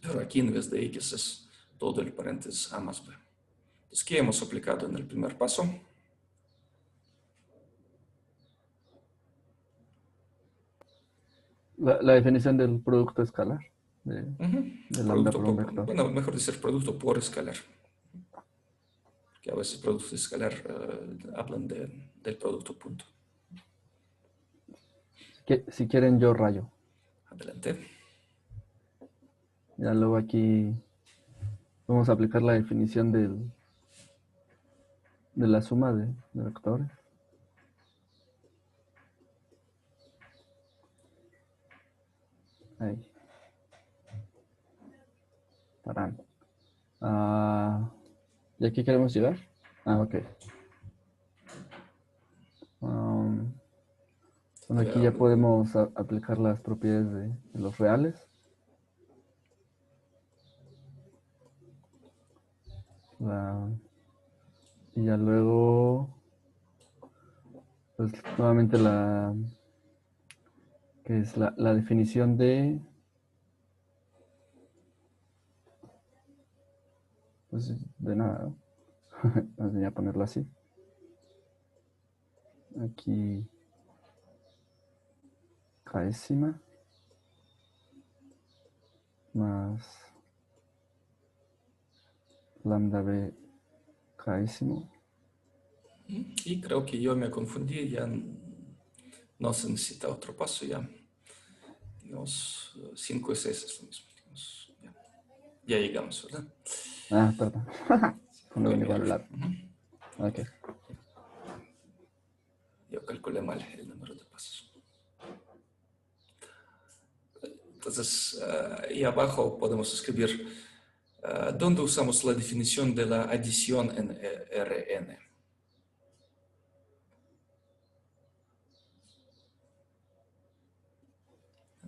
pero aquí en vez de X es todo el paréntesis A más B. Entonces, ¿qué hemos aplicado en el primer paso? La definición del producto escalar. De lambda Producto por un vector. bueno, mejor decir producto por escalar. Que a veces productos escalar hablan del producto punto. Si quieren, yo rayo. Adelante. Ya luego aquí vamos a aplicar la definición de la suma de vectores. Ahí. Paran. ¿Y aquí queremos llegar? Ok. Bueno, aquí ya podemos aplicar las propiedades de los reales. Y ya luego, pues nuevamente que es la definición pues de nada, ¿no? Voy a ponerlo así. Aquí, késima más lambda b késimo. Y creo que yo me confundí, ya no se necesita otro paso, ya. Digamos, 5 y 6 es lo mismo. Digamos, ya llegamos, ¿verdad? Perdón. No me igual lado. Ok. Yo calculé mal el número de pasos. Entonces, y abajo podemos escribir dónde usamos la definición de la adición en Rn.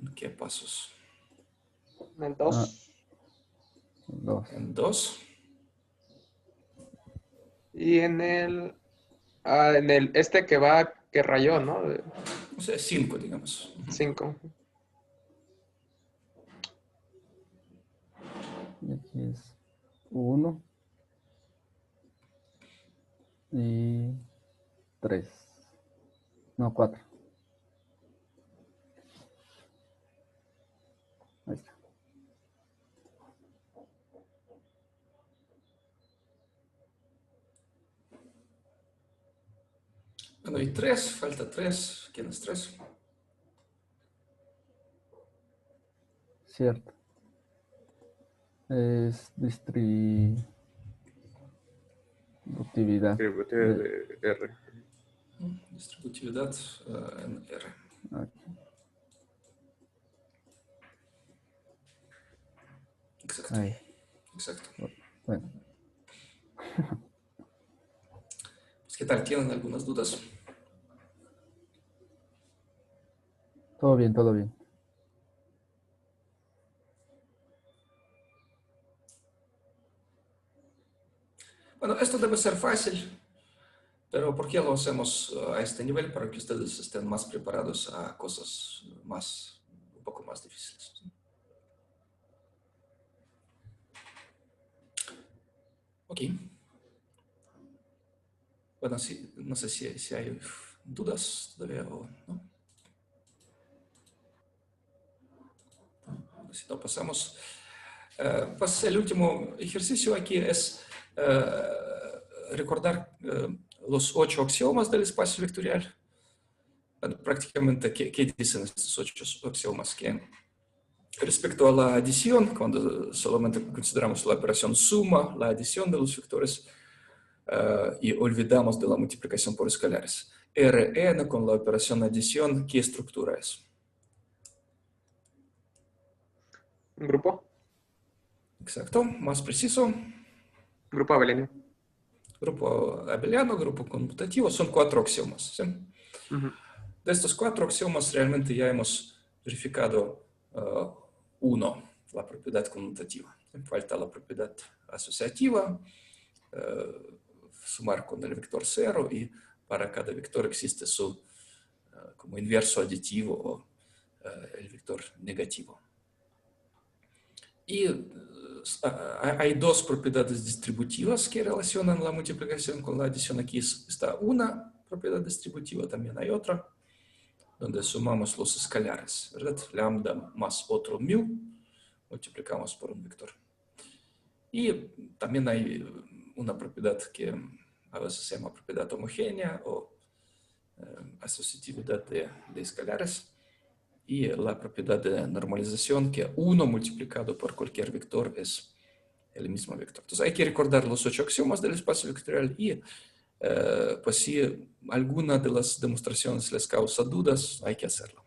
¿En qué pasos? En el 2. En 2. Y en el este que rayó, ¿no? O sea, 5, digamos. 5. Y aquí es 1 y 3. No, 4. Ahí está. Bueno, y 3, falta 3. ¿Quién es 3? Cierto. Es distributividad. Distributividad de R. Distributividad en R. Aquí. Exacto. Ahí. Exacto. Bueno. Pues, ¿qué tal? ¿Tienen algunas dudas? Todo bien, todo bien. Bueno, esto debe ser fácil, pero ¿por qué lo hacemos a este nivel? Para que ustedes estén más preparados a cosas un poco más difíciles. Ok. Bueno, sí, no sé si hay dudas todavía o no. Si no, pasamos. Pues el último ejercicio aquí es recordar los 8 axiomas del espacio vectorial. Bueno, prácticamente, ¿qué dicen estos 8 axiomas? Que respecto a la adición, cuando solamente consideramos la operación suma, la adición de los vectores, y olvidamos de la multiplicación por escalares. Rn con la operación adición, ¿qué estructura es? ¿Un grupo? Exacto, más preciso. Grupo abeliano. Grupo abeliano, grupo conmutativo, son 4 axiomas. ¿Sí? De estos 4 axiomas realmente ya hemos verificado uno, la propiedad conmutativa. Falta la propiedad asociativa, sumar con el vector 0, y para cada vector existe su como inverso aditivo o el vector negativo. Y hay dos propiedades distributivas que relacionan la multiplicación con la adición. Aquí está una propiedad distributiva, también hay otra, donde sumamos los escalares, ¿verdad? Lambda más otro mu, multiplicamos por un vector. Y también hay una propiedad que a veces se llama propiedad homogénea o asociatividad de escalares, y la propiedad de normalización, que 1 multiplicado por cualquier vector es el mismo vector. Entonces hay que recordar los 8 axiomas del espacio vectorial y pues si alguna de las demostraciones les causa dudas, hay que hacerlo.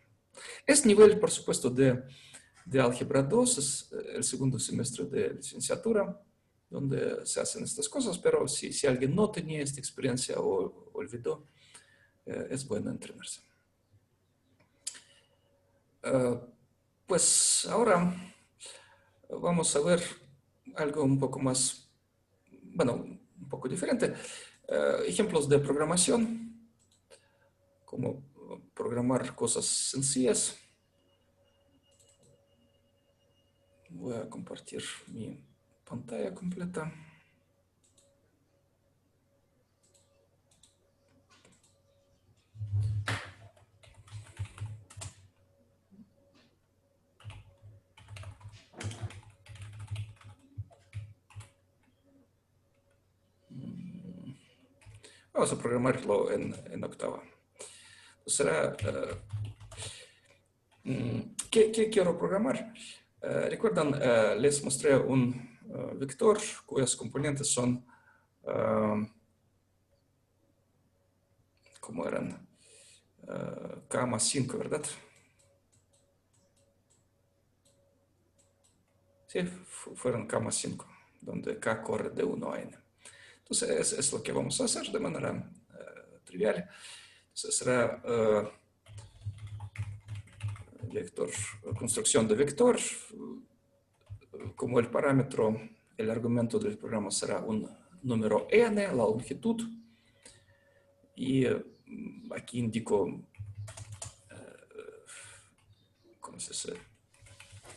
Es nivel, por supuesto, de álgebra 2, es el segundo semestre de licenciatura, donde se hacen estas cosas, pero si alguien no tenía esta experiencia o olvidó, es bueno entrenarse. Pues ahora vamos a ver algo un poco más, bueno, un poco diferente. Ejemplos de programación, como programar cosas sencillas. Voy a compartir mi pantalla completa. Vamos a programarlo en Octava. Será, ¿qué quiero programar? Recuerdan, les mostré un vector cuyos componentes son, ¿cómo eran? K más 5, ¿verdad? Sí, fueron K más 5, donde K corre de 1 a n. Entonces, es lo que vamos a hacer de manera trivial. Entonces, será vector, construcción de vector. Como el parámetro, el argumento del programa será un número n, la longitud. Y aquí indico, ¿cómo se dice?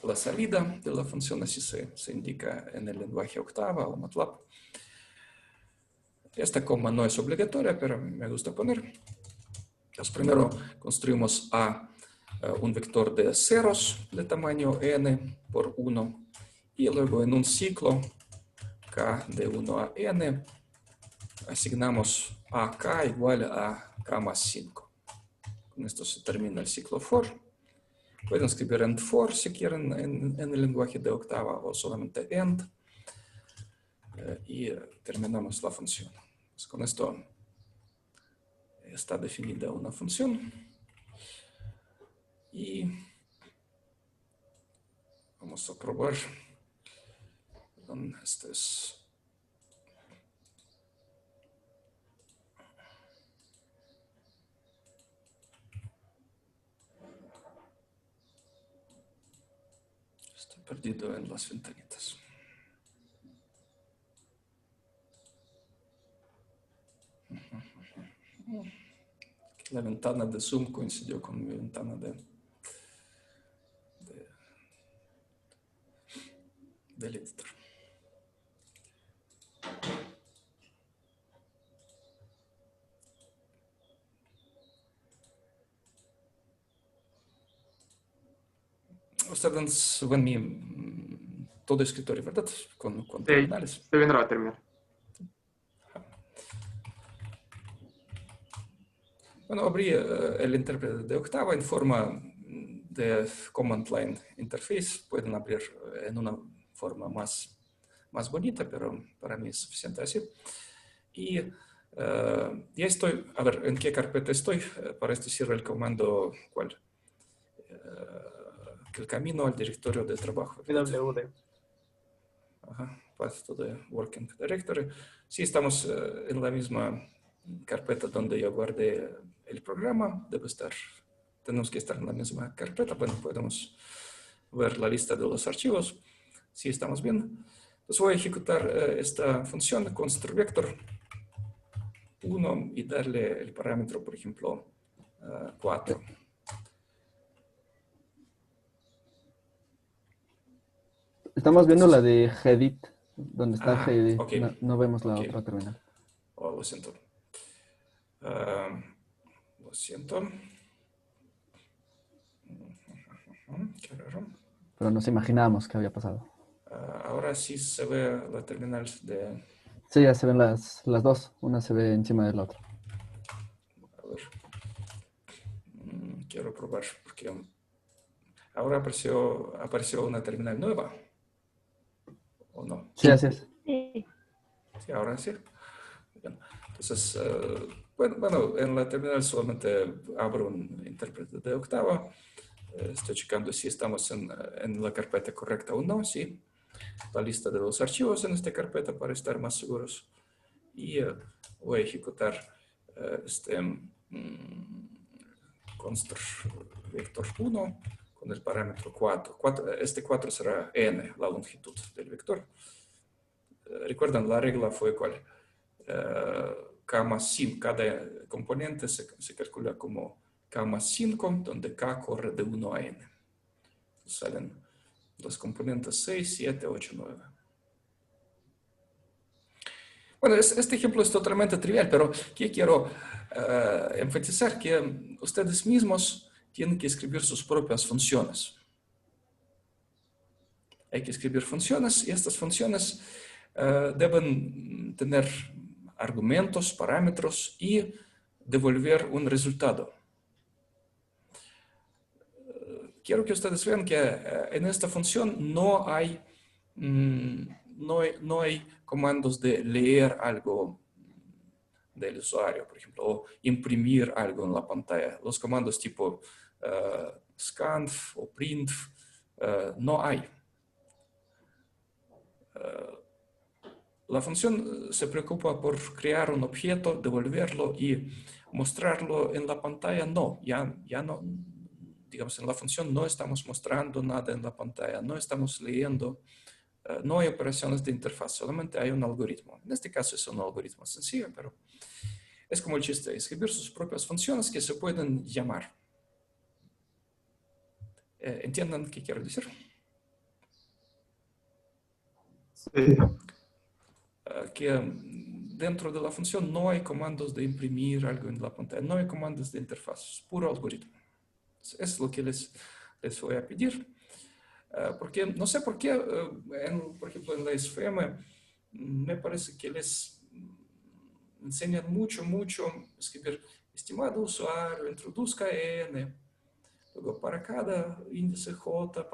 La salida de la función, así se indica en el lenguaje Octava o MATLAB. Esta coma no es obligatoria, pero me gusta poner. Entonces, primero construimos un vector de ceros de tamaño n por 1, y luego en un ciclo k de 1 a n asignamos a k igual a k más 5. Con esto se termina el ciclo for. Pueden escribir end for si quieren en el lenguaje de Octava, o solamente end. Y terminamos la función. Pues con esto está definida una función. Y vamos a probar. Perdón, este es... Estoy perdido en las ventanitas. La ventana de Zoom coincidió con mi ventana del editor. Ustedes ven mi todo escritorio, ¿verdad? Con terminales. Estoy viendo la terminal. Bueno, abrí el intérprete de Octava en forma de command line interface. Pueden abrir en una forma más bonita, pero para mí es suficiente así. Y ya estoy, a ver, ¿en qué carpeta estoy? Para esto sirve el comando, ¿cuál? El camino al directorio de trabajo. WD. Ajá, path to the working directory. Sí, estamos en la misma carpeta donde yo guardé el programa. Tenemos que estar en la misma carpeta. Bueno, podemos ver la lista de los archivos. Sí, estamos bien. Entonces voy a ejecutar esta función, construvector 1, y darle el parámetro, por ejemplo, 4. Estamos viendo la de Gedit, donde está Ah, Gedit. ok. No vemos la Ok. otra terminal. Oh, lo siento. Lo siento. Qué raro. Pero nos imaginábamos que había pasado. Ahora sí se ve la terminal de... Sí, ya se ven las dos. Una se ve encima de la otra. A ver. Quiero probar porque ahora apareció una terminal nueva. ¿O no? Sí, así es. Sí. Sí, ahora sí. Bien. Entonces, bueno, en la terminal solamente abro un intérprete de octava. Estoy checando si estamos en la carpeta correcta o no. Sí. La lista de los archivos en esta carpeta para estar más seguros. Y voy a ejecutar este constr vector 1 con el parámetro 4. Este 4 será n, la longitud del vector. ¿Recuerdan? La regla fue cuál. K más 5, cada componente se calcula como K más 5, donde K corre de 1 a n. Salen los componentes 6, 7, 8, 9. Bueno, este ejemplo es totalmente trivial, pero aquí quiero enfatizar que ustedes mismos tienen que escribir sus propias funciones. Hay que escribir funciones y estas funciones deben tener argumentos, parámetros y devolver un resultado. Quiero que ustedes vean que en esta función no hay comandos de leer algo del usuario, por ejemplo, o imprimir algo en la pantalla. Los comandos tipo scanf o printf no hay. La función se preocupa por crear un objeto, devolverlo y mostrarlo en la pantalla. No, ya no, digamos, en la función no estamos mostrando nada en la pantalla, no estamos leyendo, no hay operaciones de interfaz, solamente hay un algoritmo. En este caso es un algoritmo sencillo, pero es como el chiste, escribir sus propias funciones que se pueden llamar. ¿Entienden qué quiero decir? Sí. Que dentro de la función no hay comandos de imprimir algo en la pantalla, no hay comandos de interfaz, es puro algoritmo. Es lo que les voy a pedir. Porque no sé por qué, por ejemplo, en la SFM, me parece que les enseñan mucho escribir, estimado usuario, introduzca n, luego para cada índice j,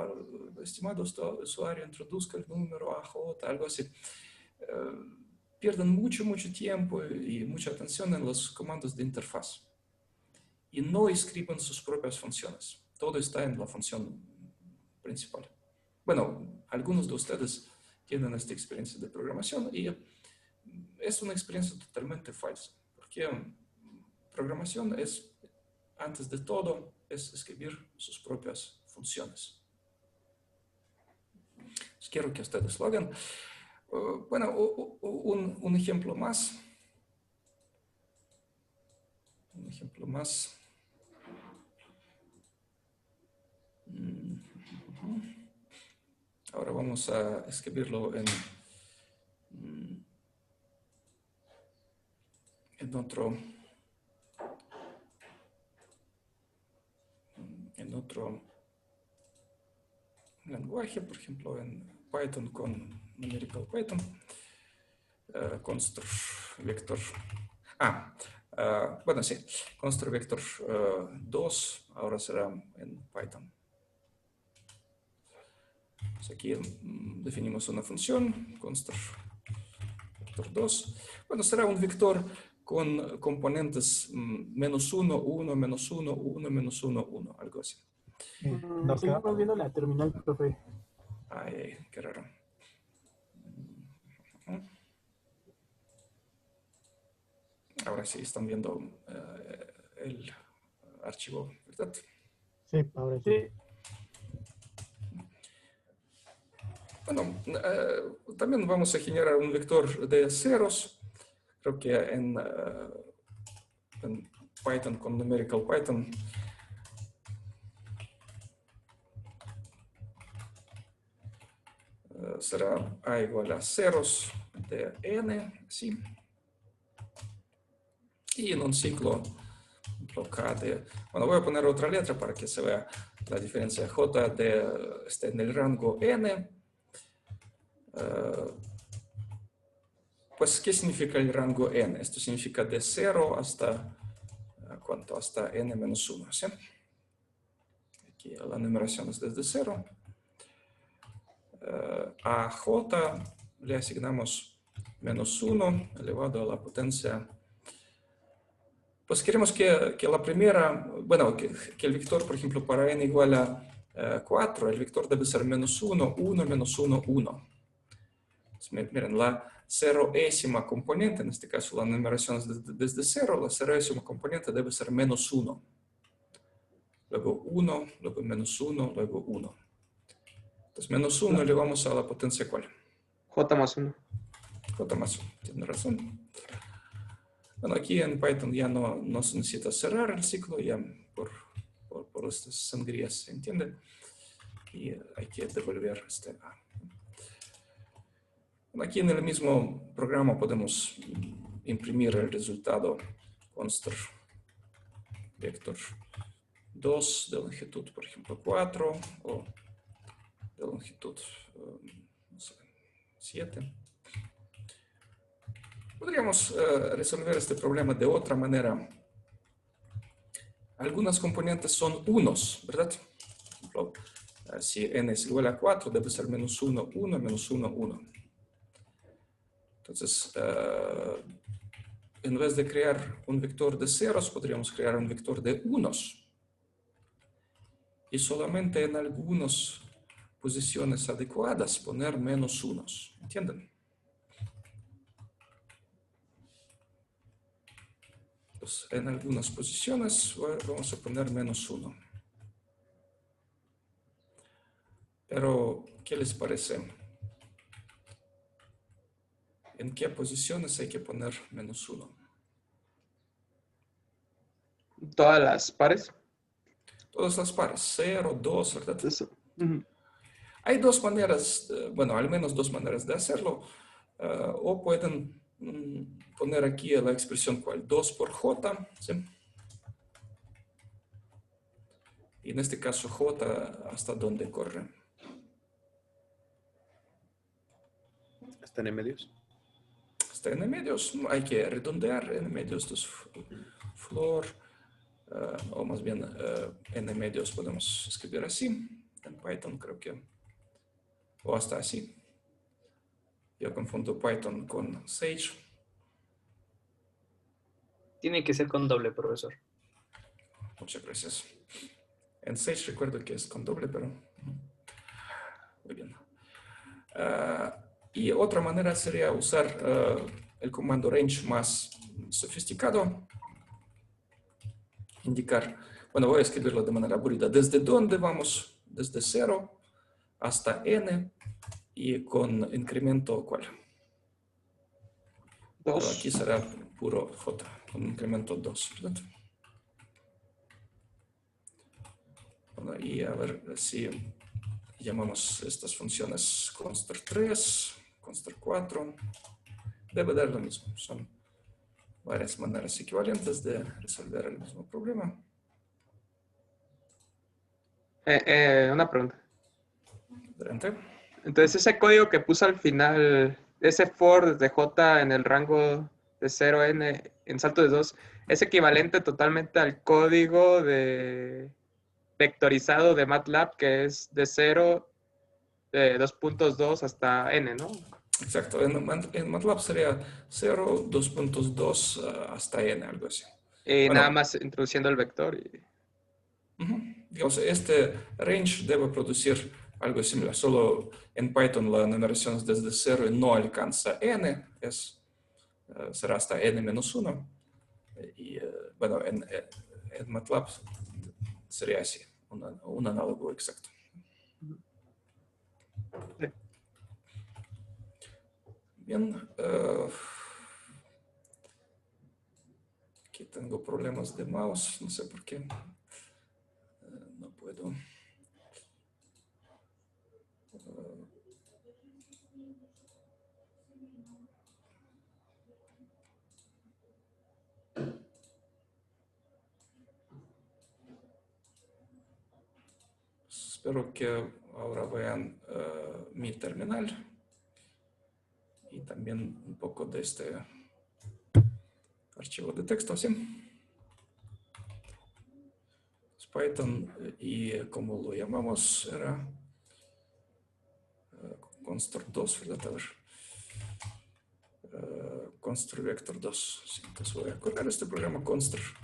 estimado usuario, introduzca el número AJ, algo así. Pierden mucho tiempo y mucha atención en los comandos de interfaz. Y no escriben sus propias funciones. Todo está en la función principal. Bueno, algunos de ustedes tienen esta experiencia de programación y es una experiencia totalmente falsa. Porque programación es, antes de todo, es escribir sus propias funciones. Quiero que ustedes lo hagan. Bueno, un ejemplo más. Un ejemplo más. Ahora vamos a escribirlo en otro lenguaje, por ejemplo en Python con numerical Python, construct vector. Bueno, sí, construct vector 2 ahora será en Python. Pues aquí definimos una función, construct vector 2. Bueno, será un vector con componentes -1, 1, -1, 1, -1, 1, algo así. Seguimos viendo la terminal, profe. Ay, qué raro. Ahora sí están viendo el archivo, ¿verdad? Sí, ahora sí. Bueno, también vamos a generar un vector de ceros. Creo que en Python con numerical Python será A igual a ceros de n, ¿sí? Y en un ciclo, K de, bueno, voy a poner otra letra para que se vea la diferencia. J está en el rango n. Pues, ¿qué significa el rango n? Esto significa de 0 hasta, ¿cuánto? Hasta n menos 1, ¿sí? Aquí la numeración es desde 0. A J le asignamos menos 1 elevado a la potencia. Pues queremos que la primera, bueno, que el vector, por ejemplo, para n igual a 4, el vector debe ser menos 1, 1, menos 1, 1. Entonces, miren, la 0ª componente, en este caso la numeración es desde 0, la 0ª componente debe ser menos 1. Luego 1, luego menos 1, luego 1. Entonces, menos 1 elevamos a la potencia ¿cuál? J más 1. J más 1, tiene razón. Bueno, aquí en Python ya no se necesita cerrar el ciclo, ya por estas sangrías se entiende. Y hay que devolver este A. Bueno, aquí en el mismo programa podemos imprimir el resultado constr vector 2 de longitud, por ejemplo, 4 o de longitud no sé, 7. Podríamos resolver este problema de otra manera. Algunas componentes son unos, ¿verdad? Por ejemplo, si n es igual a 4, debe ser menos 1, 1, menos 1, 1. Entonces, en vez de crear un vector de ceros, podríamos crear un vector de unos. Y solamente en algunas posiciones adecuadas poner menos unos. ¿Entienden? Entonces, en algunas posiciones vamos a poner menos 1. Pero, ¿qué les parece? ¿En qué posiciones hay que poner menos 1? Todas las pares. Todas las pares, 0, 2, ¿verdad? Eso. Hay dos maneras, bueno, al menos dos maneras de hacerlo. O pueden poner aquí la expresión ¿cuál? 2 por J, ¿sí? Y en este caso J, ¿hasta dónde corre? ¿Hasta n medios? Hasta n medios, hay que redondear n medios, entonces floor, o más bien n medios podemos escribir así, en Python creo que, o hasta así. Yo confundo Python con Sage. Tiene que ser con doble, profesor. Muchas gracias. En Sage recuerdo que es con doble, pero muy bien. Y otra manera sería usar el comando range más sofisticado. Indicar, bueno, voy a escribirlo de manera aburrida. ¿Desde dónde vamos? Desde 0 hasta n y con incremento ¿cuál? 2. Aquí será puro J, con incremento 2, ¿verdad? Bueno, y a ver si llamamos estas funciones constr 3, constr 4. Debe dar lo mismo. Son varias maneras equivalentes de resolver el mismo problema. Una pregunta. Adelante. Entonces, ese código que puso al final, ese for de J en el rango de 0n en salto de 2, es equivalente totalmente al código de vectorizado de MATLAB, que es de 0, de 2.2 hasta n, ¿no? Exacto. En MATLAB sería 0, 2.2 hasta n, algo así. Y Bueno, nada más introduciendo el vector. digamos, este range debe producir algo similar. Solo en Python la numeración es desde 0 y no alcanza n, será hasta n menos 1. Y bueno, en MATLAB sería así, un análogo exacto. Sí. Bien. Aquí tengo problemas de mouse, no sé por qué. No puedo. Espero que ahora vean mi terminal y también un poco de este archivo de texto, ¿sí? Es Python y como lo llamamos era construct 2, ¿verdad? A ver. Construct vector 2. Sí, entonces voy a correr este programa construct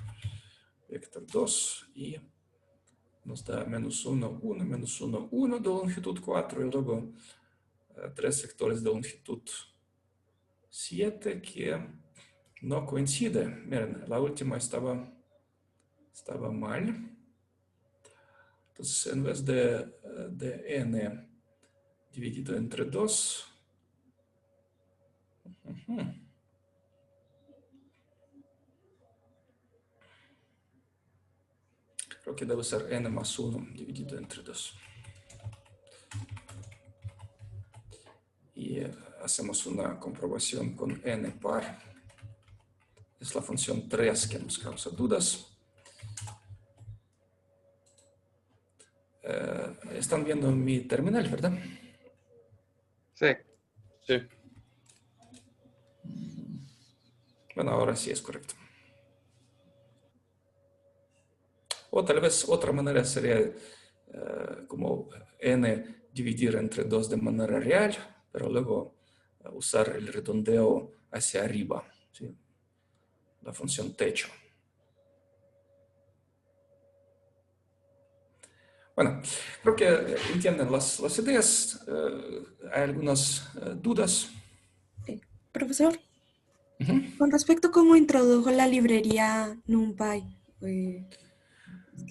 vector 2 y nos da -1, 1, -1, 1 de longitud 4 y luego 3 sectores de longitud 7 que no coincide. Miren, la última estaba mal. Entonces, en vez de n dividido entre 2, creo que debe ser n más 1 dividido entre 2. Y hacemos una comprobación con n par. Es la función 3 que nos causa dudas. Están viendo mi terminal, ¿verdad? Sí. Sí. Bueno, ahora sí es correcto. O tal vez otra manera sería como n dividir entre 2 de manera real, pero luego usar el redondeo hacia arriba, ¿sí? La función techo. Bueno, creo que entienden las ideas. ¿Hay algunas dudas? Profesor, con respecto a cómo introdujo la librería NumPy.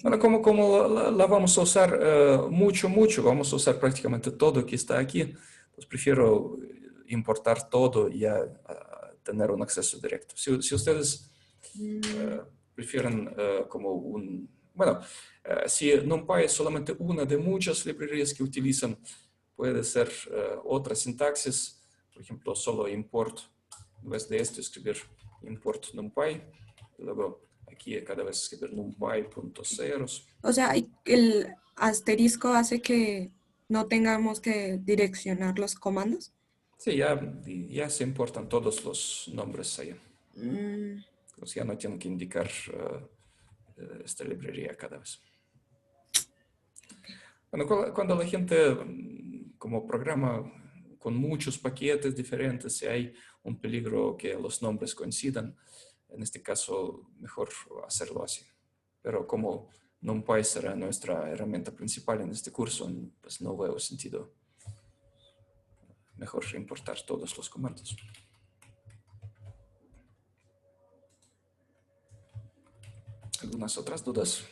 Bueno, como la vamos a usar mucho, vamos a usar prácticamente todo que está aquí, pues prefiero importar todo y ya tener un acceso directo. Si ustedes prefieren como un... Bueno, si NumPy es solamente una de muchas librerías que utilizan, puede ser otra sintaxis, por ejemplo, solo import, en vez de esto escribir import NumPy, y luego aquí cada vez escribir numpy.ceros. O sea, el asterisco hace que no tengamos que direccionar los comandos. Sí, ya se importan todos los nombres ahí. Pues ya no tienen que indicar esta librería cada vez. Bueno, cuando la gente como programa con muchos paquetes diferentes, si hay un peligro que los nombres coincidan, en este caso mejor hacerlo así. Pero como NumPy será nuestra herramienta principal en este curso, pues no veo sentido. Mejor importar todos los comandos. ¿Algunas otras dudas?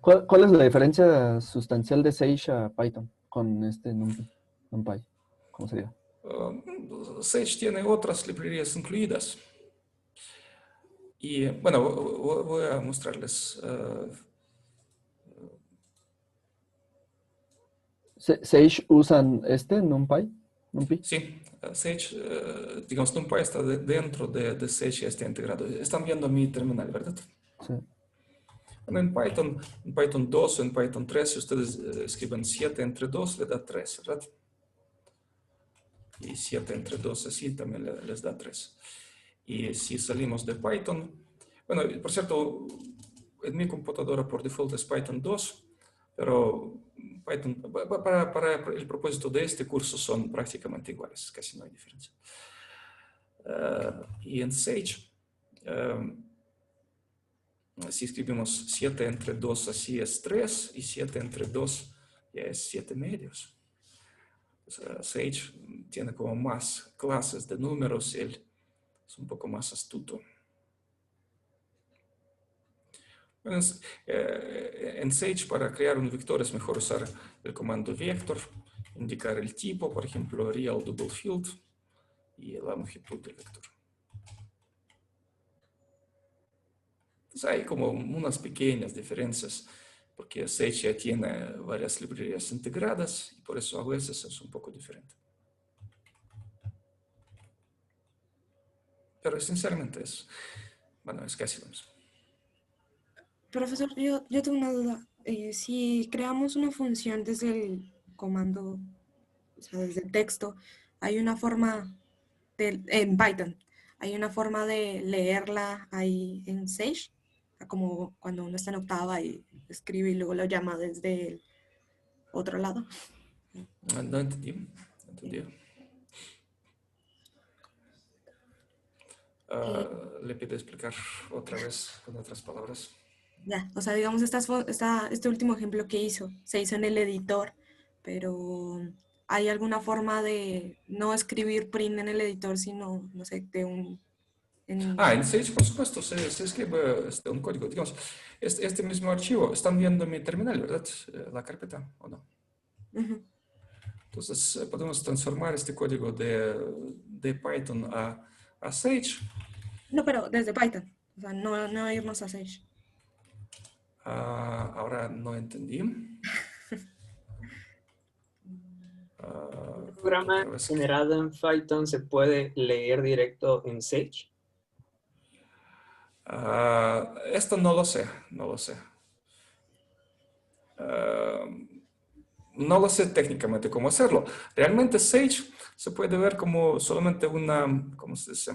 ¿Cuál es la diferencia sustancial de Sage a Python con este NumPy? ¿Cómo sería? Sage tiene otras librerías incluidas. Y bueno, voy a mostrarles. ¿Sage usan NumPy? Sí, Sage, digamos, NumPy está dentro de Sage y está integrado. Están viendo mi terminal, ¿verdad? Sí. Bueno, en Python 2 o en Python 3, si ustedes escriben 7 entre 2, le da 3, ¿verdad? Y 7 entre 2 así también les da 3. Y si salimos de Python, bueno, por cierto, en mi computadora por default es Python 2, pero Python, para el propósito de este curso son prácticamente iguales, casi no hay diferencia. Y en Sage, si escribimos 7 entre 2 así es 3 y 7 entre 2 ya es 7 medios. Sage tiene como más clases de números, él es un poco más astuto. Bueno, en Sage para crear un vector es mejor usar el comando vector, indicar el tipo, por ejemplo, real double field y la longitud del vector. Entonces hay como unas pequeñas diferencias porque Sage ya tiene varias librerías integradas y por eso a veces es un poco diferente. pero esencialmente es, bueno, es casi lo mismo. Profesor, yo tengo una duda. Si creamos una función desde el comando, o sea, desde el texto, hay una forma en Python, hay una forma de leerla ahí en Sage, como cuando uno está en Octava y escribe y luego lo llama desde el otro lado. No entendí. No entendí. Le pido explicar otra vez con otras palabras. Ya, o sea, digamos, este último ejemplo que se hizo en el editor, pero ¿hay alguna forma de no escribir print en el editor, sino, no sé, En Sage, por supuesto, se escribe un código. Digamos, este mismo archivo, están viendo mi terminal, ¿verdad? La carpeta, ¿o no? Ujú. Entonces, podemos transformar este código de Python a Sage. No, pero desde Python, o sea, no irnos a Sage. Ahora no entendí. ¿Un programa generado en Python se puede leer directo en Sage? Esto no lo sé, no lo sé. No lo sé técnicamente cómo hacerlo. Realmente Sage se puede ver como solamente una, ¿cómo se dice?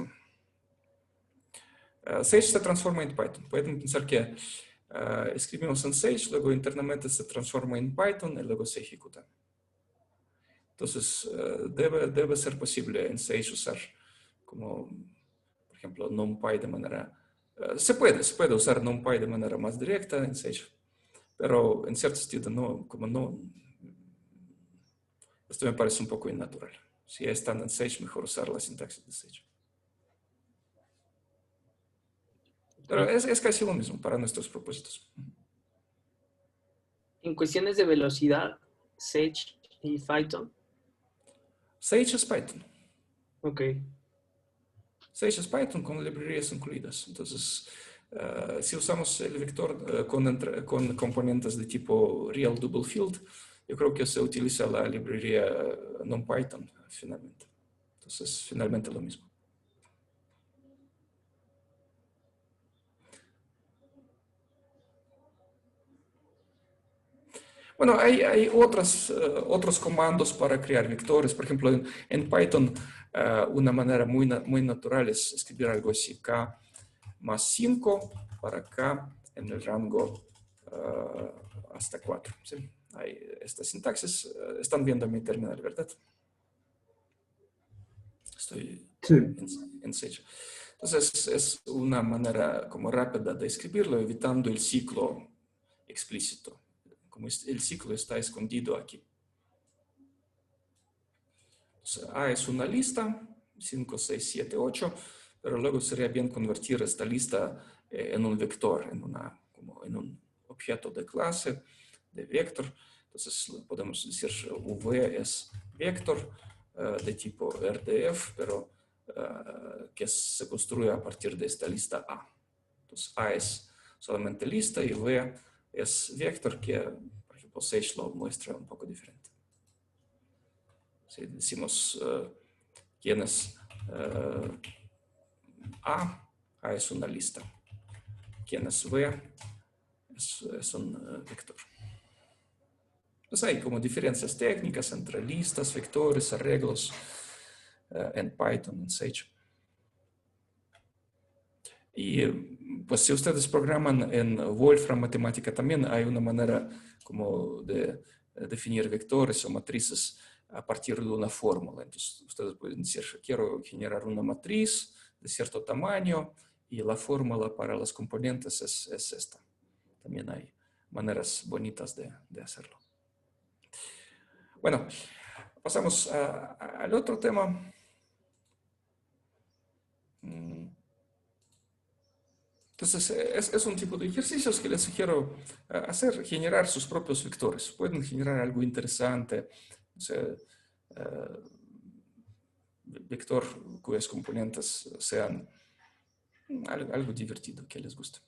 Sage se transforma en Python. Pueden pensar que escribimos en Sage, luego internamente se transforma en Python y luego se ejecuta. Entonces, debe ser posible en Sage usar como, por ejemplo, NumPy de manera... se puede usar NumPy de manera más directa en Sage, pero en cierto sentido no, como no... Esto me parece un poco innatural. Si ya están en Sage, mejor usar la sintaxis de Sage. Pero es casi lo mismo para nuestros propósitos. En cuestiones de velocidad, Sage y Python. Sage es Python. Ok. Sage es Python con librerías incluidas. Entonces, si usamos el vector con componentes de tipo real double field, yo creo que se utiliza la librería NumPython finalmente. Entonces, finalmente lo mismo. Bueno, hay otros comandos para crear vectores. Por ejemplo, en Python, una manera muy natural es escribir algo así, k más 5 para k en el rango hasta 4. ¿Sí? Hay esta sintaxis. Están viendo mi terminal, ¿verdad? Estoy en Sage. Entonces, es una manera como rápida de escribirlo, evitando el ciclo explícito. Como el ciclo está escondido aquí. Entonces, A es una lista, 5, 6, 7, 8, pero luego sería bien convertir esta lista en un vector, como en un objeto de clase, de vector. Entonces podemos decir V es vector de tipo RDF, pero que se construye a partir de esta lista A. Entonces A es solamente lista y V es vector que, por ejemplo, Sage lo muestra un poco diferente. Si decimos quién es A es una lista. Quién es V es un vector. Pues hay como diferencias técnicas entre listas, vectores, arreglos en Python, en Sage. Y pues si ustedes programan en Wolfram Matemática también hay una manera como de definir vectores o matrices a partir de una fórmula. Entonces ustedes pueden decir, quiero generar una matriz de cierto tamaño y la fórmula para los componentes es esta. También hay maneras bonitas de hacerlo. Bueno, pasamos al otro tema. Entonces, es un tipo de ejercicios que les sugiero hacer, generar sus propios vectores. Pueden generar algo interesante, o sea, vector cuyos componentes sean algo divertido que les guste.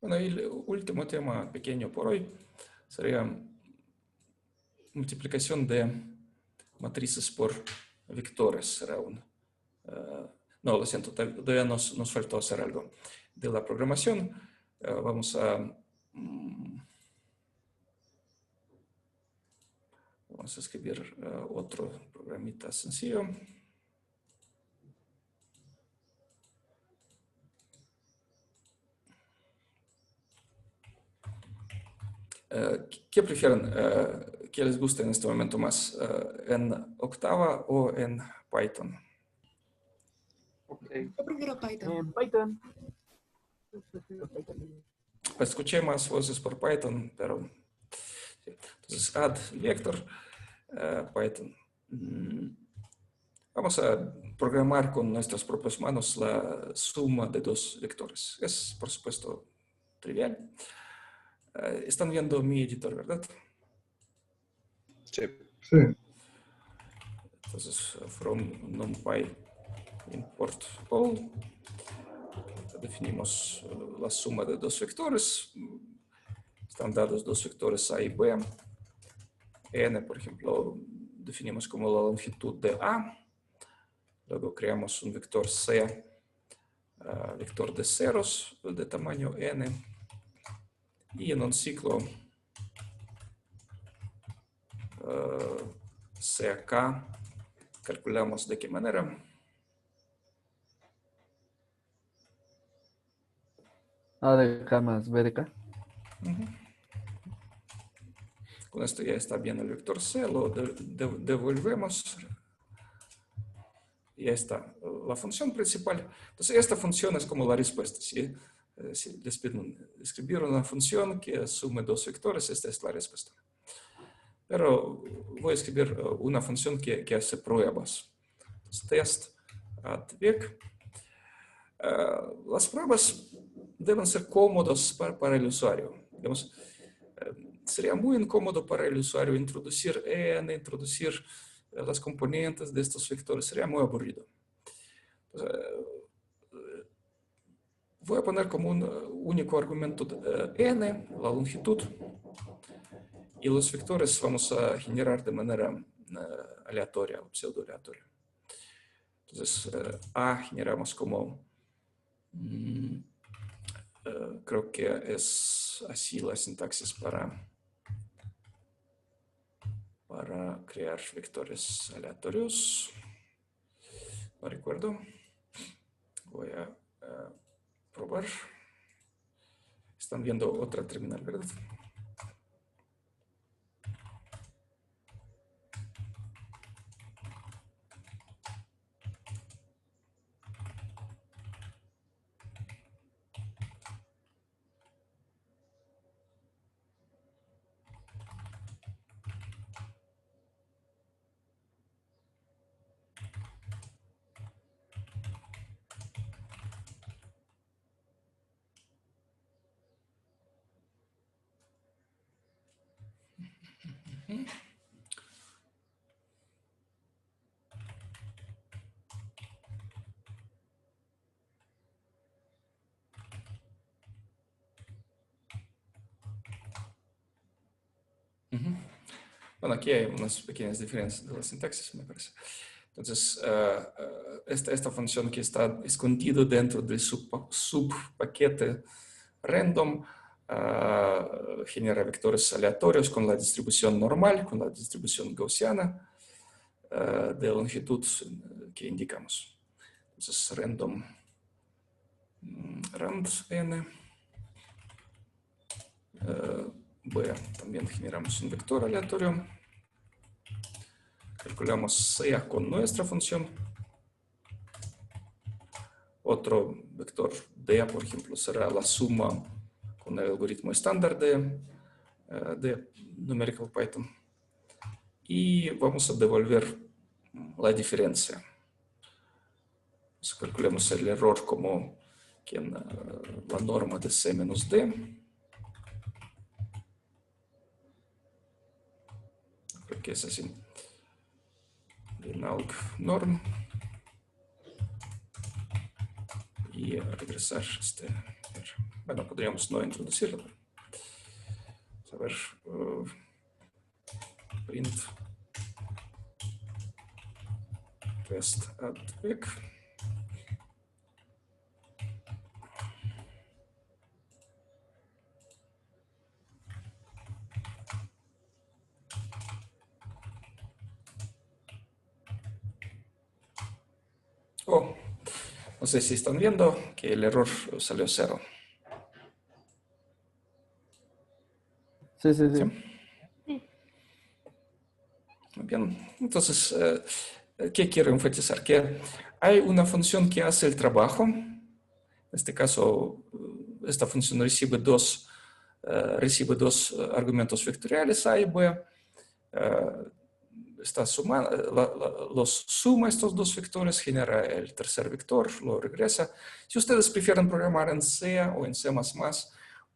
Bueno, y el último tema pequeño por hoy sería multiplicación de matrices por vectores. Será no, lo siento, todavía nos faltó hacer algo de la programación. Vamos a escribir otro programita sencillo. ¿Qué prefieren? ¿Qué les gusta en este momento más? ¿En Octava o en Python? Yo prefiero Python. En Python. Pues escuché más voces por Python, pero sí. Entonces, add vector, Python. Vamos a programar con nuestras propias manos la suma de dos vectores. Es, por supuesto, trivial. Están viendo mi editor, ¿verdad? Sí. Sí. Entonces, from numpy import all. Definimos la suma de dos vectores. Están dados dos vectores A y B. N, por ejemplo, definimos como la longitud de A. Luego creamos un vector C, vector de ceros de tamaño N. Y en un ciclo CK calculamos de qué manera. A de K más B de K. Con esto ya está bien el vector C, lo devolvemos. Y ya está la función principal. Entonces, esta función es como la respuesta. Si les piden escribir una función que sume dos vectores, esta es la respuesta. Pero voy a escribir una función que hace pruebas. Entonces, test add vec. Las pruebas deben ser cómodas para el usuario. Digamos, sería muy incómodo para el usuario introducir n, introducir las componentes de estos vectores. Sería muy aburrido. Voy a poner como un único argumento n, la longitud, y los vectores vamos a generar de manera aleatoria o pseudo aleatoria. Entonces, A generamos como creo que es así la sintaxis para crear vectores aleatorios. No recuerdo. Voy a probar. Están viendo otra terminal, ¿verdad? Bueno, aquí hay unas pequeñas diferencias de la sintaxis, me parece. Entonces, esta función que está escondido dentro del subpaquete random genera vectores aleatorios con la distribución normal, con la distribución gaussiana de longitud que indicamos. Entonces, random rand n. También generamos un vector aleatorio. Calculamos C con nuestra función. Otro vector D, por ejemplo, será la suma con el algoritmo estándar de Numerical Python. Y vamos a devolver la diferencia. Entonces, calculemos el error como que en la norma de C menos D. Creo que es así. Nalg norm. Y regresar este Bueno, podríamos no introducirlo. Vamos a ver. Print test at vec. Oh, no sé si están viendo que el error salió 0. Sí, sí, sí. ¿Sí? Muy bien. Entonces, ¿qué quiero enfatizar? Que hay una función que hace el trabajo. En este caso, esta función recibe dos argumentos vectoriales A y B. Está los suma estos dos vectores, genera el tercer vector, lo regresa. Si ustedes prefieren programar en C o en C++,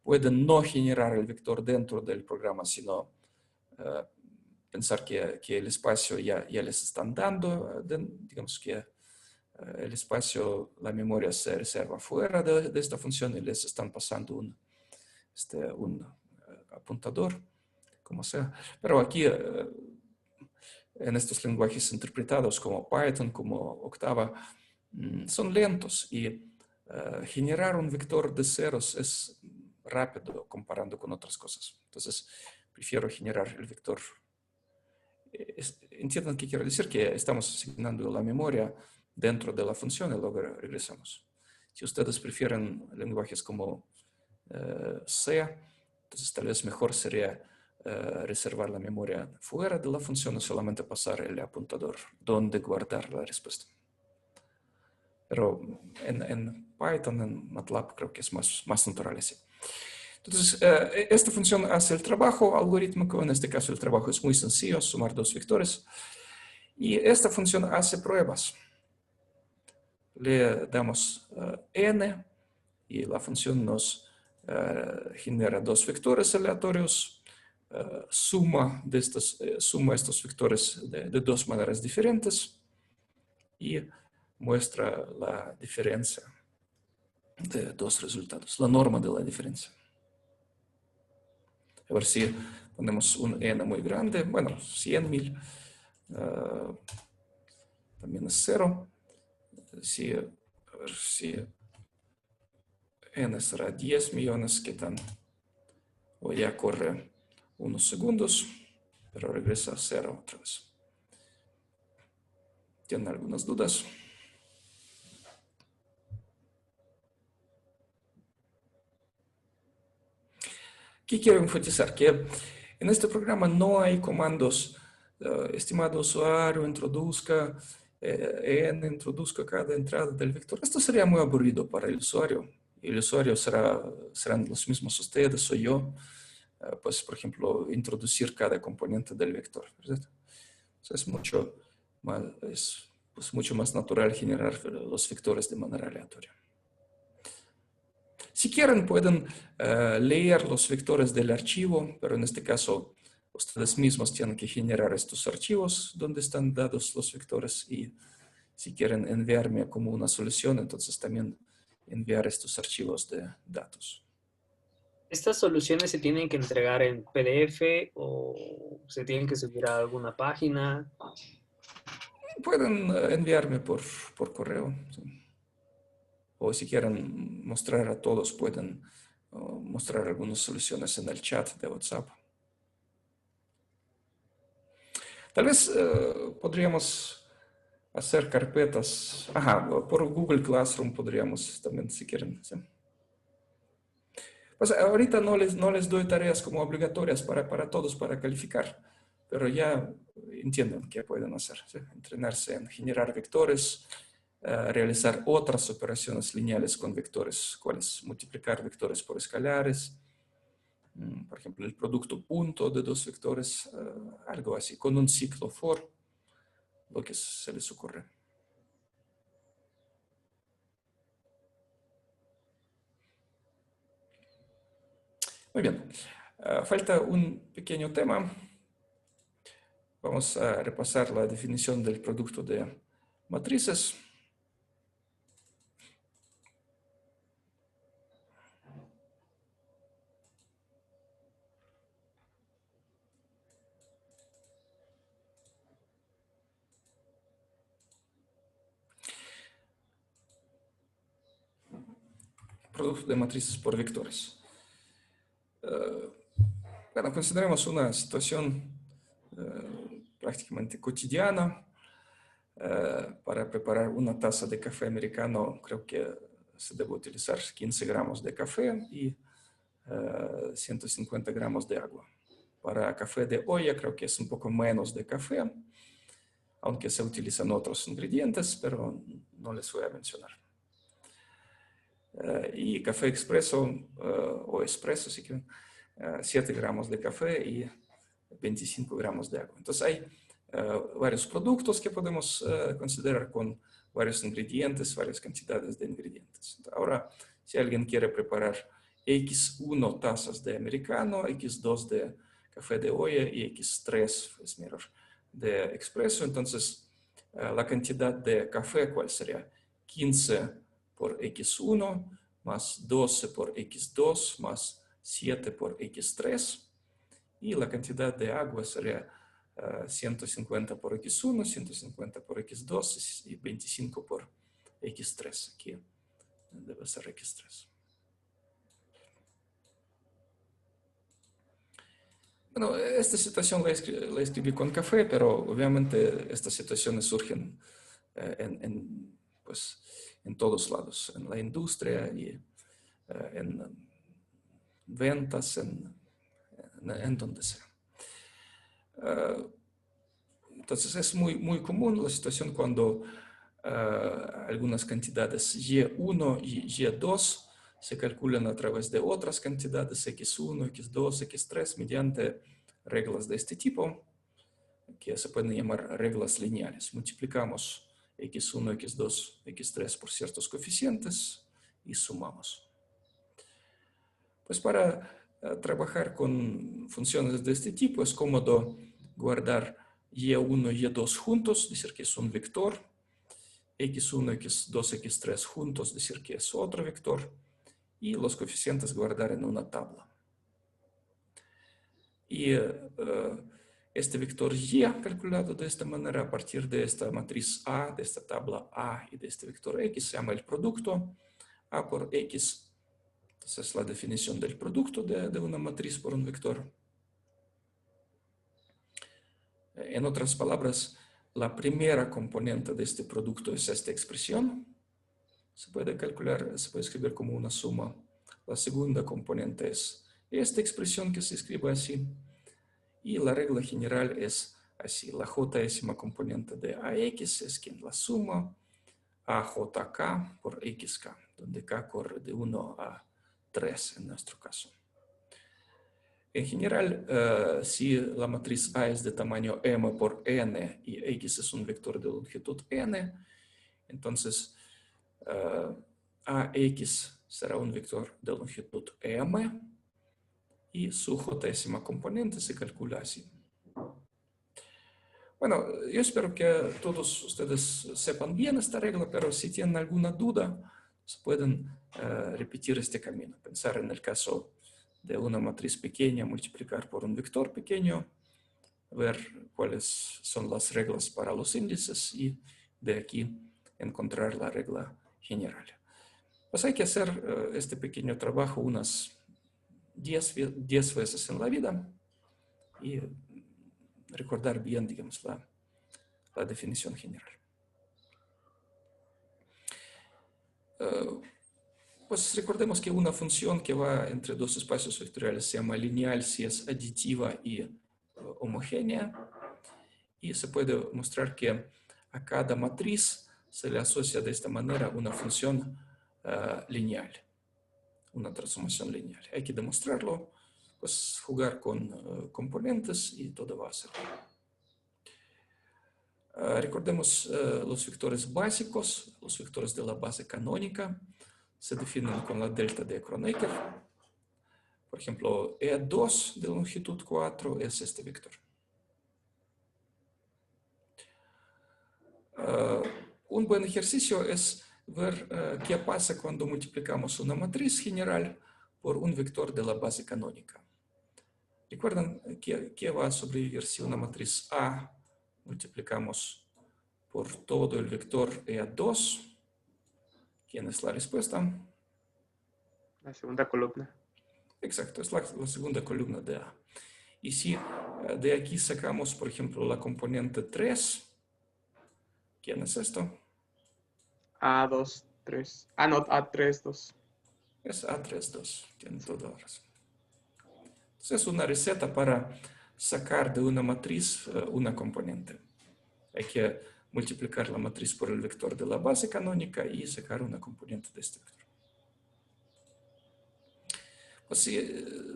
pueden no generar el vector dentro del programa, sino pensar que el espacio ya les están dando, digamos que el espacio, la memoria se reserva fuera de esta función y les están pasando un apuntador, como sea. Pero aquí, en estos lenguajes interpretados como Python, como Octava, son lentos y generar un vector de ceros es rápido comparando con otras cosas. Entonces, prefiero generar el vector. ¿Entienden qué quiero decir? Que estamos asignando la memoria dentro de la función y luego regresamos. Si ustedes prefieren lenguajes como C, entonces tal vez mejor sería reservar la memoria fuera de la función y solamente pasar el apuntador donde guardar la respuesta. Pero en Python, en MATLAB, creo que es más natural así. Entonces, esta función hace el trabajo algorítmico. En este caso, el trabajo es muy sencillo, sumar dos vectores. Y esta función hace pruebas. Le damos n y la función nos genera dos vectores aleatorios. Suma estos vectores de dos maneras diferentes y muestra la diferencia de dos resultados, la norma de la diferencia. A ver si ponemos un n muy grande, bueno, 100.000, también es 0. A ver si n será 10 millones, ¿qué tan? O ya corre unos segundos, pero regresa a 0 otra vez. ¿Tienen algunas dudas? ¿Qué quiero enfatizar? Que en este programa no hay comandos, estimado usuario, introduzca introduzca cada entrada del vector. Esto sería muy aburrido para el usuario. El usuario serán los mismos ustedes o yo. Pues, por ejemplo, introducir cada componente del vector, ¿verdad? O sea, es mucho más natural generar los vectores de manera aleatoria. Si quieren, pueden leer los vectores del archivo, pero en este caso, ustedes mismos tienen que generar estos archivos donde están dados los vectores y si quieren enviarme como una solución, entonces también enviar estos archivos de datos. ¿Estas soluciones se tienen que entregar en PDF o se tienen que subir a alguna página? Pueden enviarme por correo. Sí. O si quieren mostrar a todos, pueden mostrar algunas soluciones en el chat de WhatsApp. Tal vez podríamos hacer carpetas. Por Google Classroom podríamos también, si quieren. ¿Sí? Pues ahorita no les doy tareas como obligatorias para todos para calificar, pero ya entienden qué pueden hacer. ¿Sí? Entrenarse en generar vectores, realizar otras operaciones lineales con vectores, cuáles multiplicar vectores por escalares, por ejemplo, el producto punto de dos vectores, algo así, con un ciclo for, lo que se les ocurre. Muy bien, falta un pequeño tema. Vamos a repasar la definición del producto de matrices. producto de matrices por vectores. Bueno, consideremos una situación prácticamente cotidiana. Para preparar una taza de café americano, creo que se debe utilizar 15 gramos de café y 150 gramos de agua. Para café de olla, creo que es un poco menos de café, aunque se utilizan otros ingredientes, pero no les voy a mencionar. Y café expreso o espresso, si quieren, 7 gramos de café y 25 gramos de agua. Entonces hay varios productos que podemos considerar con varios ingredientes, varias cantidades de ingredientes. Ahora, si alguien quiere preparar X1 tazas de americano, X2 de café de olla y X3 es mejor de expreso, entonces la cantidad de café, ¿cuál sería? 15 por X1 más 12 por X2 más 7 por X3, y la cantidad de agua sería 150 por X1, 150 por X2 y 25 por X3. Aquí debe ser X3. Bueno, esta situación la escribí con café, pero obviamente estas situaciones surgen pues, en todos lados, en la industria y en ventas, en donde sea. Entonces es muy común la situación cuando algunas cantidades Y1 y Y2 se calculan a través de otras cantidades X1, X2, X3 mediante reglas de este tipo, que se pueden llamar reglas lineales. Multiplicamos X1, X2, X3 por ciertos coeficientes y sumamos. Pues para trabajar con funciones de este tipo es cómodo guardar Y1 y Y2 juntos, decir que es un vector, X1, X2, X3 juntos, decir que es otro vector, y los coeficientes guardar en una tabla. Y este vector Y calculado de esta manera a partir de esta matriz A, de esta tabla A y de este vector X se llama el producto. A por X, entonces es la definición del producto de una matriz por un vector. En otras palabras, la primera componente de este producto es esta expresión. Se puede calcular, se puede escribir como una suma. La segunda componente es esta expresión que se escribe así. Y la regla general es así. La jésima componente de AX es quien la suma AJK por XK, donde K corre de 1 a 3 en nuestro caso. En general, si la matriz A es de tamaño M por N y X es un vector de longitud N, entonces AX será un vector de longitud M y su jésima componente se calcula así. Bueno, yo espero que todos ustedes sepan bien esta regla, pero si tienen alguna duda, pueden repetir este camino. Pensar en el caso de una matriz pequeña, multiplicar por un vector pequeño, ver cuáles son las reglas para los índices y de aquí encontrar la regla general. Pues hay que hacer este pequeño trabajo unas 10 veces en la vida y recordar bien, digamos, la definición general. Pues recordemos que una función que va entre dos espacios vectoriales se llama lineal si es aditiva y homogénea, y se puede mostrar que a cada matriz se le asocia de esta manera una función lineal, una transformación lineal. Hay que demostrarlo, pues jugar con componentes y todo va a ser. Recordemos los vectores básicos, los vectores de la base canónica, se definen con la delta de Kronecker. Por ejemplo, E2 de longitud 4 es este vector. Un buen ejercicio es ver qué pasa cuando multiplicamos una matriz general por un vector de la base canónica. ¿Recuerdan qué va a sobrevivir si una matriz A multiplicamos por todo el vector E2? ¿Quién es la respuesta? La segunda columna. Exacto, es la segunda columna de A. Y si de aquí sacamos, por ejemplo, la componente 3, ¿quién es esto? A2, 3. Ah, no, A3, 2. Es A32, tiene toda la razón. Entonces es una receta para sacar de una matriz una componente. Hay que multiplicar la matriz por el vector de la base canónica y sacar una componente de este vector. Pues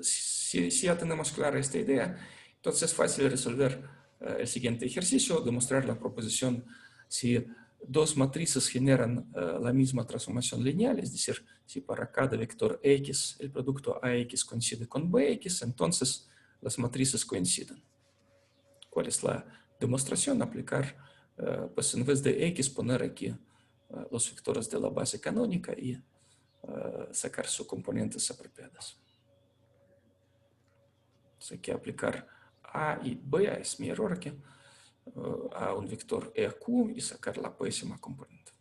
si ya tenemos clara esta idea, entonces es fácil resolver el siguiente ejercicio, demostrar la proposición si dos matrices generan la misma transformación lineal, es decir, si para cada vector X el producto AX coincide con BX, entonces las matrices coinciden. ¿Cuál es la demostración? Aplicar, pues en vez de X, poner aquí los vectores de la base canónica y sacar sus componentes apropiadas. Entonces hay que aplicar A y B, es mi error aquí, a un vector EQ y sacar la pésima componente.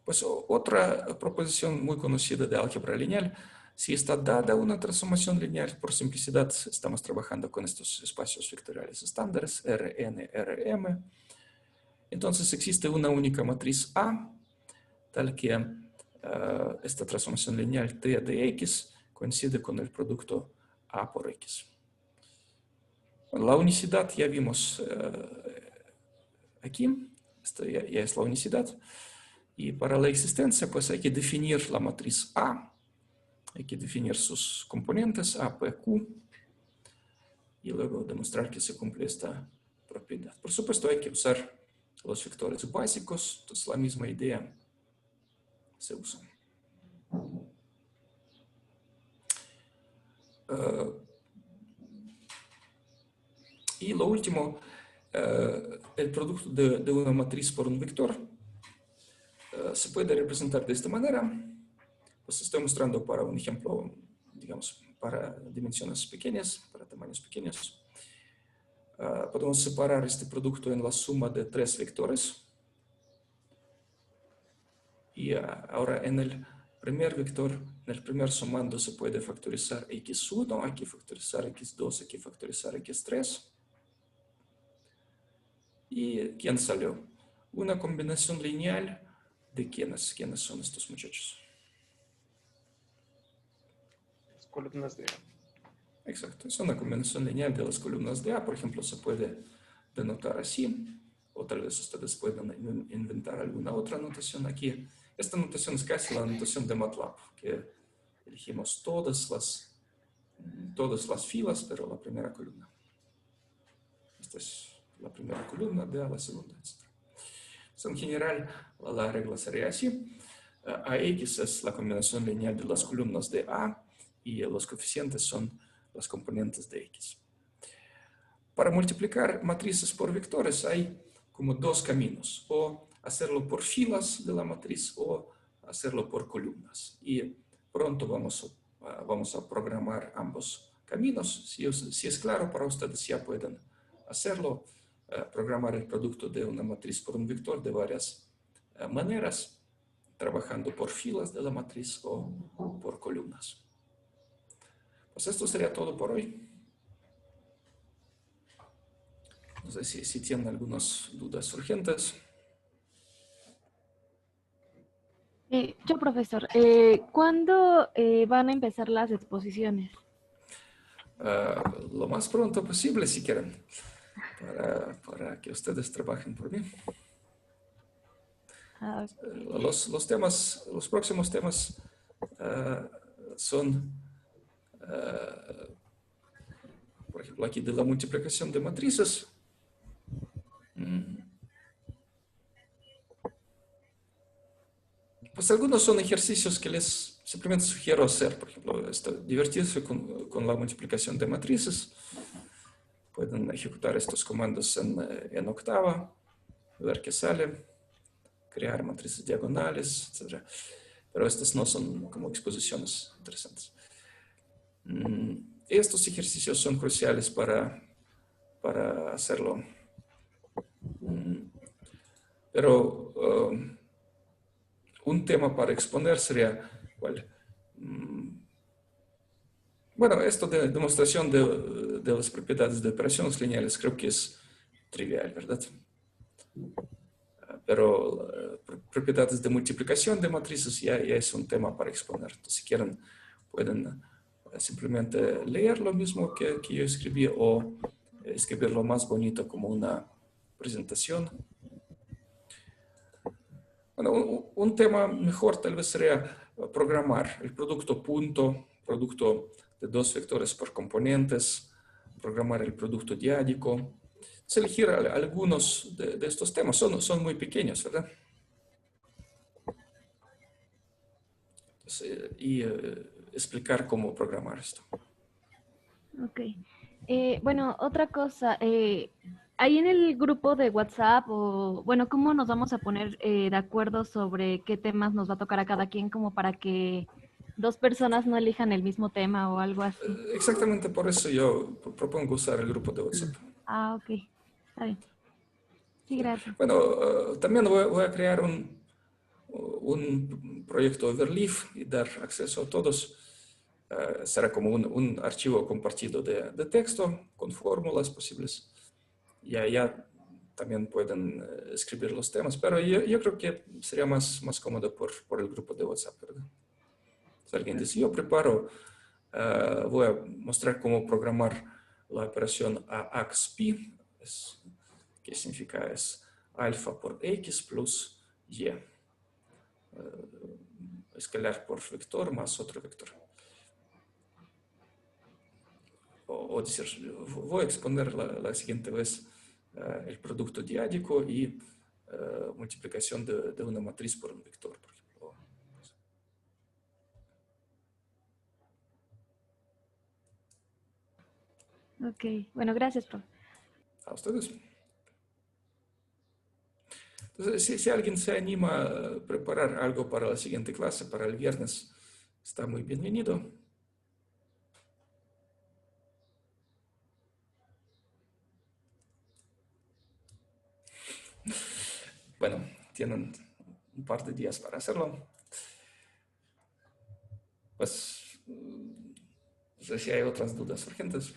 Pues otra proposición muy conocida de álgebra lineal, si está dada una transformación lineal, por simplicidad estamos trabajando con estos espacios vectoriales estándares, Rn, Rm. Entonces existe una única matriz A, tal que esta transformación lineal T de X coincide con el producto A por X. Bueno, la unicidad ya vimos aquí, esta ya es la unicidad. Y para la existencia, pues hay que definir la matriz A, hay que definir sus componentes A, P, Q, y luego demostrar que se cumple esta propiedad. Por supuesto, hay que usar los vectores básicos, entonces la misma idea se usa. Y lo último, el producto de una matriz por un vector se puede representar de esta manera. Pues estoy mostrando para un ejemplo, digamos, para dimensiones pequeñas, para tamaños pequeños. Podemos separar este producto en la suma de tres vectores. Y ahora en el primer vector, en el primer sumando se puede factorizar x1, aquí factorizar x2, aquí factorizar x3. ¿Y quién salió? Una combinación lineal de quiénes son estos muchachos. Las columnas de A. Exacto, es una combinación lineal de las columnas de A. Por ejemplo, se puede denotar así, o tal vez ustedes puedan inventar alguna otra notación aquí. Esta notación es casi la notación de MATLAB, que elegimos todas las filas, pero la primera columna. Esta es la primera columna de A, la segunda, etc. Entonces, en general, la regla sería así. AX es la combinación lineal de las columnas de A y los coeficientes son las componentes de X. Para multiplicar matrices por vectores hay como dos caminos, o hacerlo por filas de la matriz o hacerlo por columnas. Y pronto vamos a programar ambos caminos. Si es claro para ustedes, ya pueden hacerlo, programar el producto de una matriz por un vector de varias maneras, trabajando por filas de la matriz o por columnas. Pues esto sería todo por hoy. No sé si tienen algunas dudas urgentes. Yo, profesor, ¿cuándo van a empezar las exposiciones? Lo más pronto posible, si quieren, para que ustedes trabajen por mí. Los próximos temas son, por ejemplo, aquí de la multiplicación de matrices. Pues algunos son ejercicios que les simplemente sugiero hacer. Por ejemplo, divertirse con la multiplicación de matrices. Pueden ejecutar estos comandos en Octava, ver qué sale, crear matrices diagonales, etc. Pero estas no son como exposiciones interesantes. Estos ejercicios son cruciales para hacerlo. Pero un tema para exponer sería, ¿cuál? Bueno, esto de demostración de las propiedades de operaciones lineales creo que es trivial, ¿verdad? Pero propiedades de multiplicación de matrices ya es un tema para exponer. Entonces, si quieren, pueden simplemente leer lo mismo que yo escribí o escribirlo más bonito como una presentación. Bueno, un tema mejor tal vez sería programar el producto punto, producto de dos vectores por componentes, programar el producto diádico. Se elegir algunos de estos temas, son muy pequeños, ¿verdad? Entonces, explicar cómo programar esto. Ok. Bueno, otra cosa, ahí en el grupo de WhatsApp, o bueno, ¿cómo nos vamos a poner de acuerdo sobre qué temas nos va a tocar a cada quien, como para que dos personas no elijan el mismo tema o algo así? Exactamente por eso yo propongo usar el grupo de WhatsApp. Ah, ok. Está bien. Sí, gracias. Bueno, también voy a crear un proyecto Overleaf y dar acceso a todos. Será como un archivo compartido de texto con fórmulas posibles. Y allá también pueden escribir los temas, pero yo creo que sería más cómodo por el grupo de WhatsApp, ¿verdad? Si alguien dice, yo preparo, voy a mostrar cómo programar la operación AXP, que significa es alfa por X plus Y. Escalar por vector más otro vector. O decir, voy a exponer la siguiente vez el producto diádico y multiplicación de una matriz por un vector, por ejemplo. Ok, bueno, gracias, profe. A ustedes. Entonces, si alguien se anima a preparar algo para la siguiente clase, para el viernes, está muy bienvenido. Bueno, tienen un par de días para hacerlo. Pues, no sé si hay otras dudas urgentes.